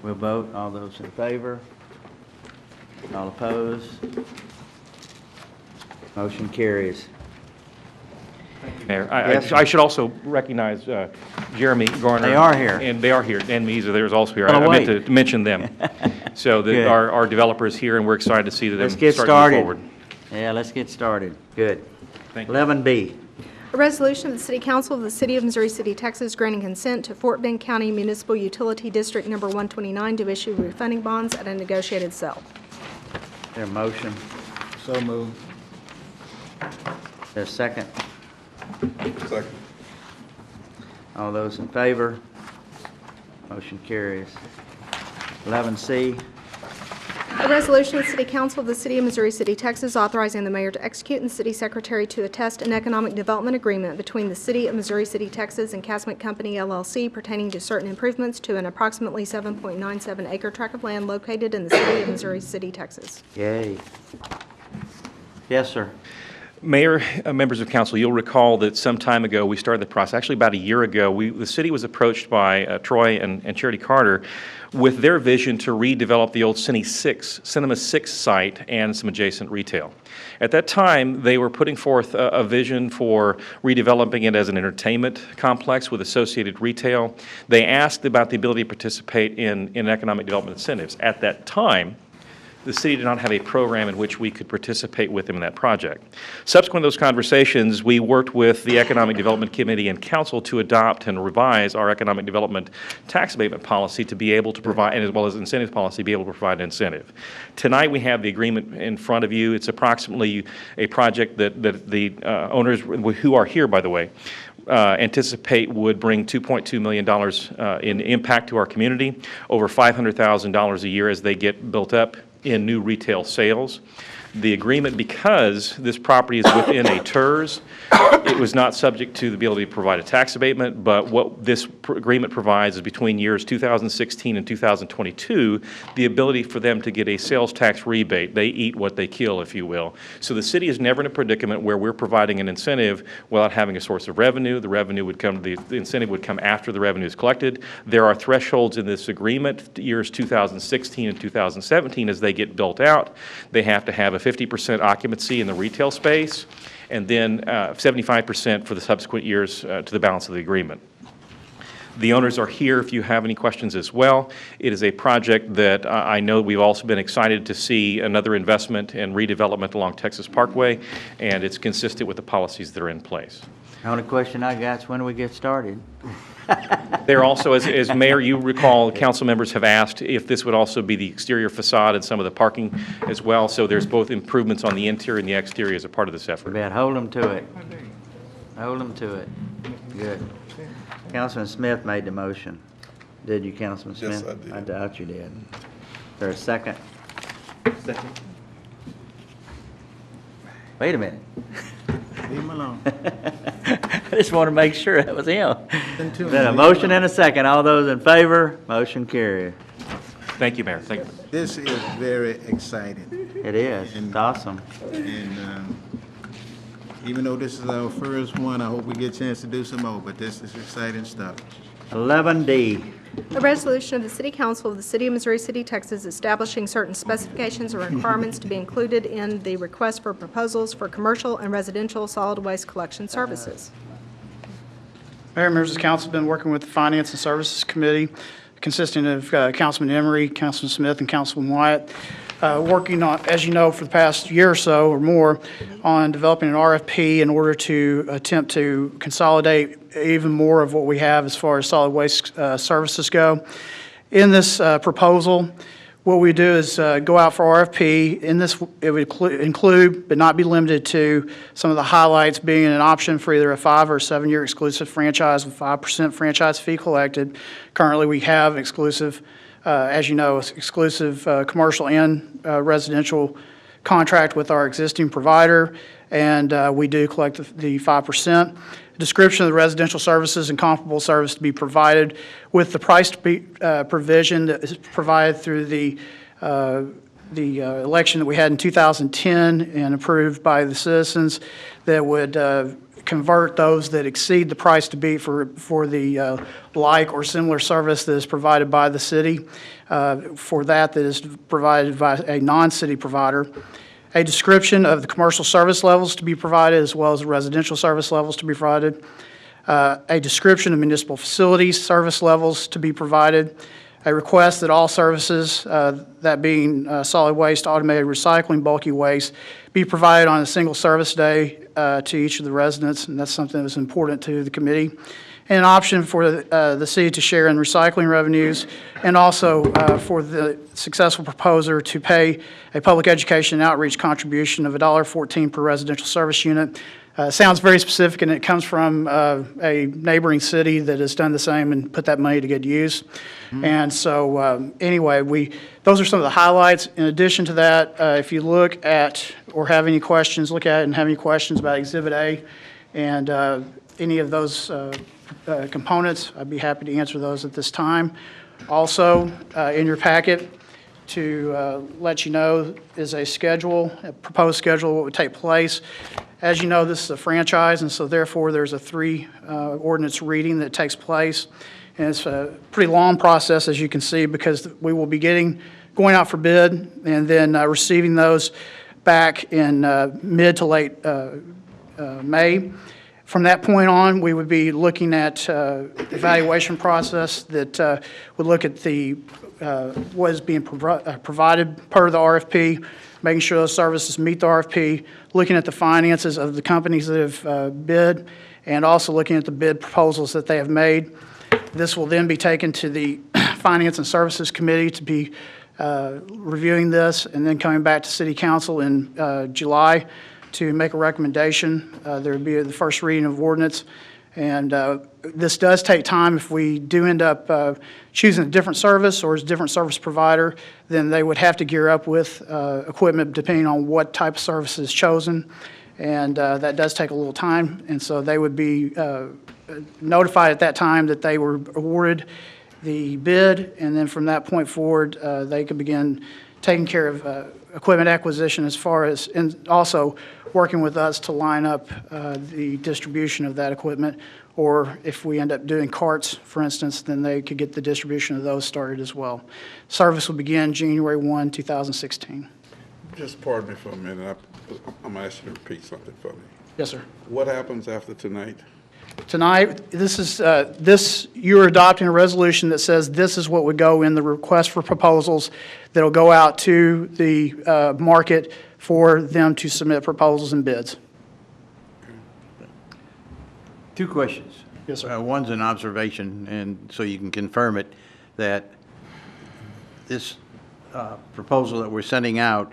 We'll vote. All those in favor? All opposed? Motion carries. Mayor, Yes, sir. I should also recognize Jeremy Garner. They are here. And they are here, and there's also here. Oh, I meant wait. to mention them. So Good. our developer is here, and we're excited to see that Let's them get start to move started. forward. Yeah, let's get started. Good. Thank you. 11B. A resolution of the City Council of the City of Missouri City, Texas, granting consent to Fort Bend County Municipal Utility District Number 129 to issue refunding bonds at a negotiated sale. There a motion? So moved. There's a second? Second. All those in favor? Motion carries. 11C. A resolution of the City Council of the City of Missouri City, Texas, authorizing the mayor to execute and the city secretary to attest an economic development agreement between the City of Missouri City, Texas and Casement Company LLC pertaining to certain improvements to an approximately 7.97 acre tract of land located in the City of Missouri City, Texas. Yay. Yes, sir. Mayor, members of council, you'll recall that some time ago, we started the process, actually about a year ago, the city was approached by Troy and Charity Carter with their vision to redevelop the old Cinema 6 site and some adjacent retail. At that time, they were putting forth a vision for redeveloping it as an entertainment complex with associated retail. They asked about the ability to participate in economic development incentives. At that time, the city did not have a program in which we could participate with them in that project. Subsequent to those conversations, we worked with the Economic Development Committee and Council to adopt and revise our economic development tax abatement policy to be able to provide, and as well as incentive policy, be able to provide an incentive. Tonight, we have the agreement in front of you. It's approximately a project that the owners, who are here, by the way, anticipate would bring $2.2 million in impact to our community, over $500,000 a year as they get built up in new retail sales. The agreement, because this property is within a TERS, it was not subject to the ability to provide a tax abatement, but what this agreement provides is between years 2016 and 2022, the ability for them to get a sales tax rebate. They eat what they kill, if you will. So the city is never in a predicament where we're providing an incentive without having a source of revenue. The revenue would come, the incentive would come after the revenue is collected. There are thresholds in this agreement, years 2016 and 2017, as they get built out. They have to have a 50% occupancy in the retail space, and then 75% for the subsequent years to the balance of the agreement. The owners are here if you have any questions as well. It is a project that I know we've also been excited to see another investment and redevelopment along Texas Parkway, and it's consistent with the policies that are in place. The only question I got is when do we get started? There also, as Mayor, you recall, council members have asked if this would also be the exterior facade and some of the parking as well. So there's both improvements on the interior and the exterior as a part of this effort. Bet, hold them to it. Hold them to it. Good. Councilman Smith made the motion. Did you, Councilman Smith? Yes, I did. I doubt you did. Is there a second? Second. Wait a minute. Leave him alone. I just want to make sure that was him. Then two. Then a motion and a second. All those in favor, motion carried. Thank you, Mayor. Thank you. This is very exciting. It is. It's awesome. And even though this is our first one, I hope we get a chance to do some more, but this is exciting stuff. 11D. A resolution of the City Council of the City of Missouri City, Texas, establishing certain specifications and requirements to be included in the request for proposals for commercial and residential solid waste collection services. Mayor, members of the council have been working with the Finance and Services Committee, consisting of Councilman Emery, Councilman Smith, and Councilman Wyatt, working on, as you know, for the past year or so or more, on developing an RFP in order to attempt to consolidate even more of what we have as far as solid waste services go. In this proposal, what we do is go out for RFP. In this, it would include, but not be limited to, some of the highlights being an option for either a 5 or 7 year exclusive franchise with 5% franchise fee collected. Currently, we have exclusive, as you know, exclusive commercial and residential contract with our existing provider, and we do collect the 5%. Description of the residential services and comparable service to be provided with the price to be, provision that is provided through the election that we had in 2010 and approved by the citizens that would convert those that exceed the price to be for the like or similar service that is provided by the city for that is provided by a non-city provider. A description of the commercial service levels to be provided as well as the residential service levels to be provided. A description of municipal facilities service levels to be provided. A request that all services, that being solid waste, automated recycling, bulky waste, be provided on a single service day to each of the residents, and that's something that was important to the committee. And an option for the city to share in recycling revenues, and also for the successful proposer to pay a public education and outreach contribution of $1.14 per residential service unit. Sounds very specific, and it comes from a neighboring city that has done the same and put that money to good use. And so anyway, those are some of the highlights. In addition to that, if you look at or have any questions, look at it and have any questions about Exhibit A and any of those components, I'd be happy to answer those at this time. Also, in your packet, to let you know, is a schedule, a proposed schedule of what would take place. As you know, this is a franchise, and so therefore there's a 3 ordinance reading that takes place. And it's a pretty long process, as you can see, because we will be going out for bid and then receiving those back in mid to late May. From that point on, we would be looking at evaluation process that would look at the what is being provided per the RFP, making sure those services meet the RFP, looking at the finances of the companies that have bid, and also looking at the bid proposals that they have made. This will then be taken to the Finance and Services Committee to be reviewing this, and then coming back to City Council in July to make a recommendation. There would be the first reading of ordinance. And this does take time. If we do end up choosing a different service or a different service provider, then they would have to gear up with equipment depending on what type of service is chosen. And that does take a little time. And so they would be notified at that time that they were awarded the bid. And then from that point forward, they could begin taking care of equipment acquisition as far as, and also working with us to line up the distribution of that equipment. Or if we end up doing carts, for instance, then they could get the distribution of those started as well. Service will begin January 1, 2016. Just pardon me for a minute. I'm going to ask you to repeat something for me. Yes, sir. What happens after tonight? Tonight, this is, you're adopting a resolution that says this is what would go in the request for proposals that'll go out to the market for them to submit proposals and bids. 2 questions. Yes, sir. One's an observation, and so you can confirm it, that this proposal that we're sending out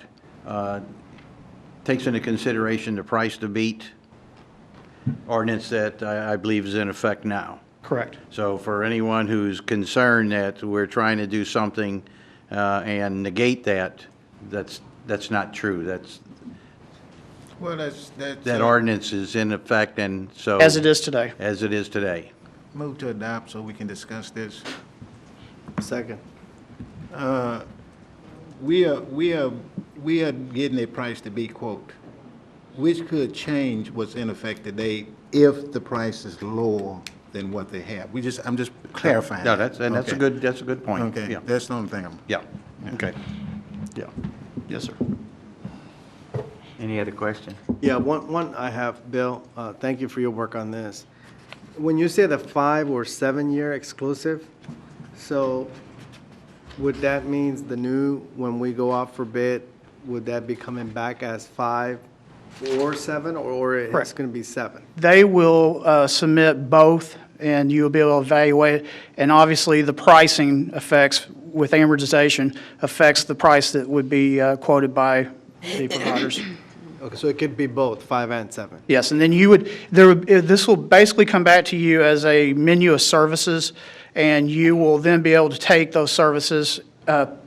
takes into consideration the price to beat ordinance that I believe is in effect now. Correct. So for anyone who's concerned that we're trying to do something and negate that, that's not true. Well, That ordinance is in effect, and so. As it is today. As it is today. Move to adopt so we can discuss this. Second. We are getting a price to beat quote, which could change what's in effect today if the price is lower than what they have. I'm just clarifying. No, that. that's a good point. Okay, Yeah. that's the only thing Yeah, okay. Yeah. Yes, sir. Any other question? Yeah, one I have, Bill, thank you for your work on this. When you say the 5 or 7 year exclusive, so would that mean when we go out for bid, would that be coming back as 5 or 7, or it's Correct. going to be 7? They will submit both, and you'll be able to evaluate. And obviously, the pricing effects with amortization affects the price that would be quoted by the providers. Okay, so it could be both, 5 and 7? Yes, and then this will basically come back to you as a menu of services, and you will then be able to take those services,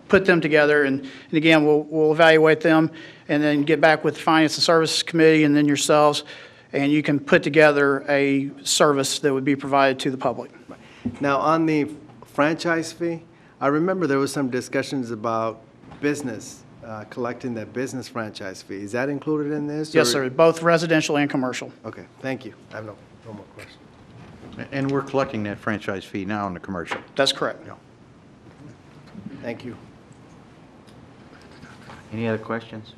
put them together, and again, we'll evaluate them, and then get back with the Finance and Services Committee and then yourselves, and you can put together a service that would be provided to the public. Now, on the franchise fee, I remember there was some discussions about business, collecting that business franchise fee. Is that included in this? Yes, or- sir, both residential and commercial. Okay, thank you. I have no more questions. And we're collecting that franchise fee now on the commercial. That's correct. Thank you. Any other questions?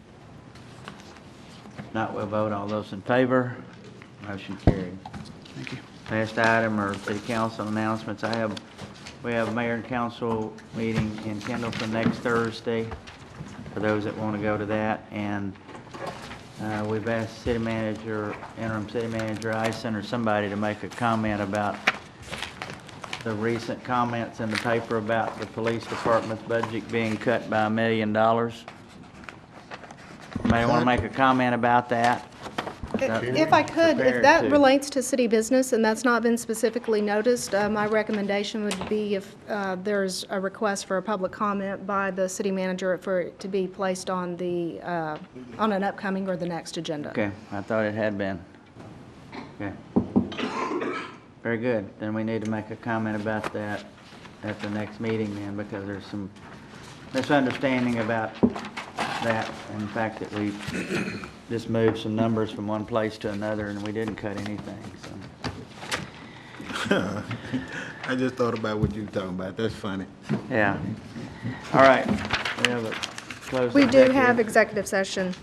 Not, we'll vote. All those in favor? Motion carried. Thank you. Last item are city council announcements. We have a mayor and council meeting in Kendleton next Thursday, for those that want to go to that. And we've asked city manager, interim city manager Ison, or somebody to make a comment about the recent comments in the paper about the police department's budget being cut by $1 million. Anybody want to make a comment about that? If I could, if Prepared that to. relates to city business and that's not been specifically noticed, my recommendation would be if there's a request for a public comment by the city manager for it to be placed on on an upcoming or the next agenda. Okay, I thought it had been. Okay. Very good. Then we need to make a comment about that at the next meeting then, because there's some misunderstanding about that, and the fact that we just moved some numbers from one place to another and we didn't cut anything, so. I just thought about what you were talking about. That's funny. Yeah. All right. We have a closed We do executive. have executive session.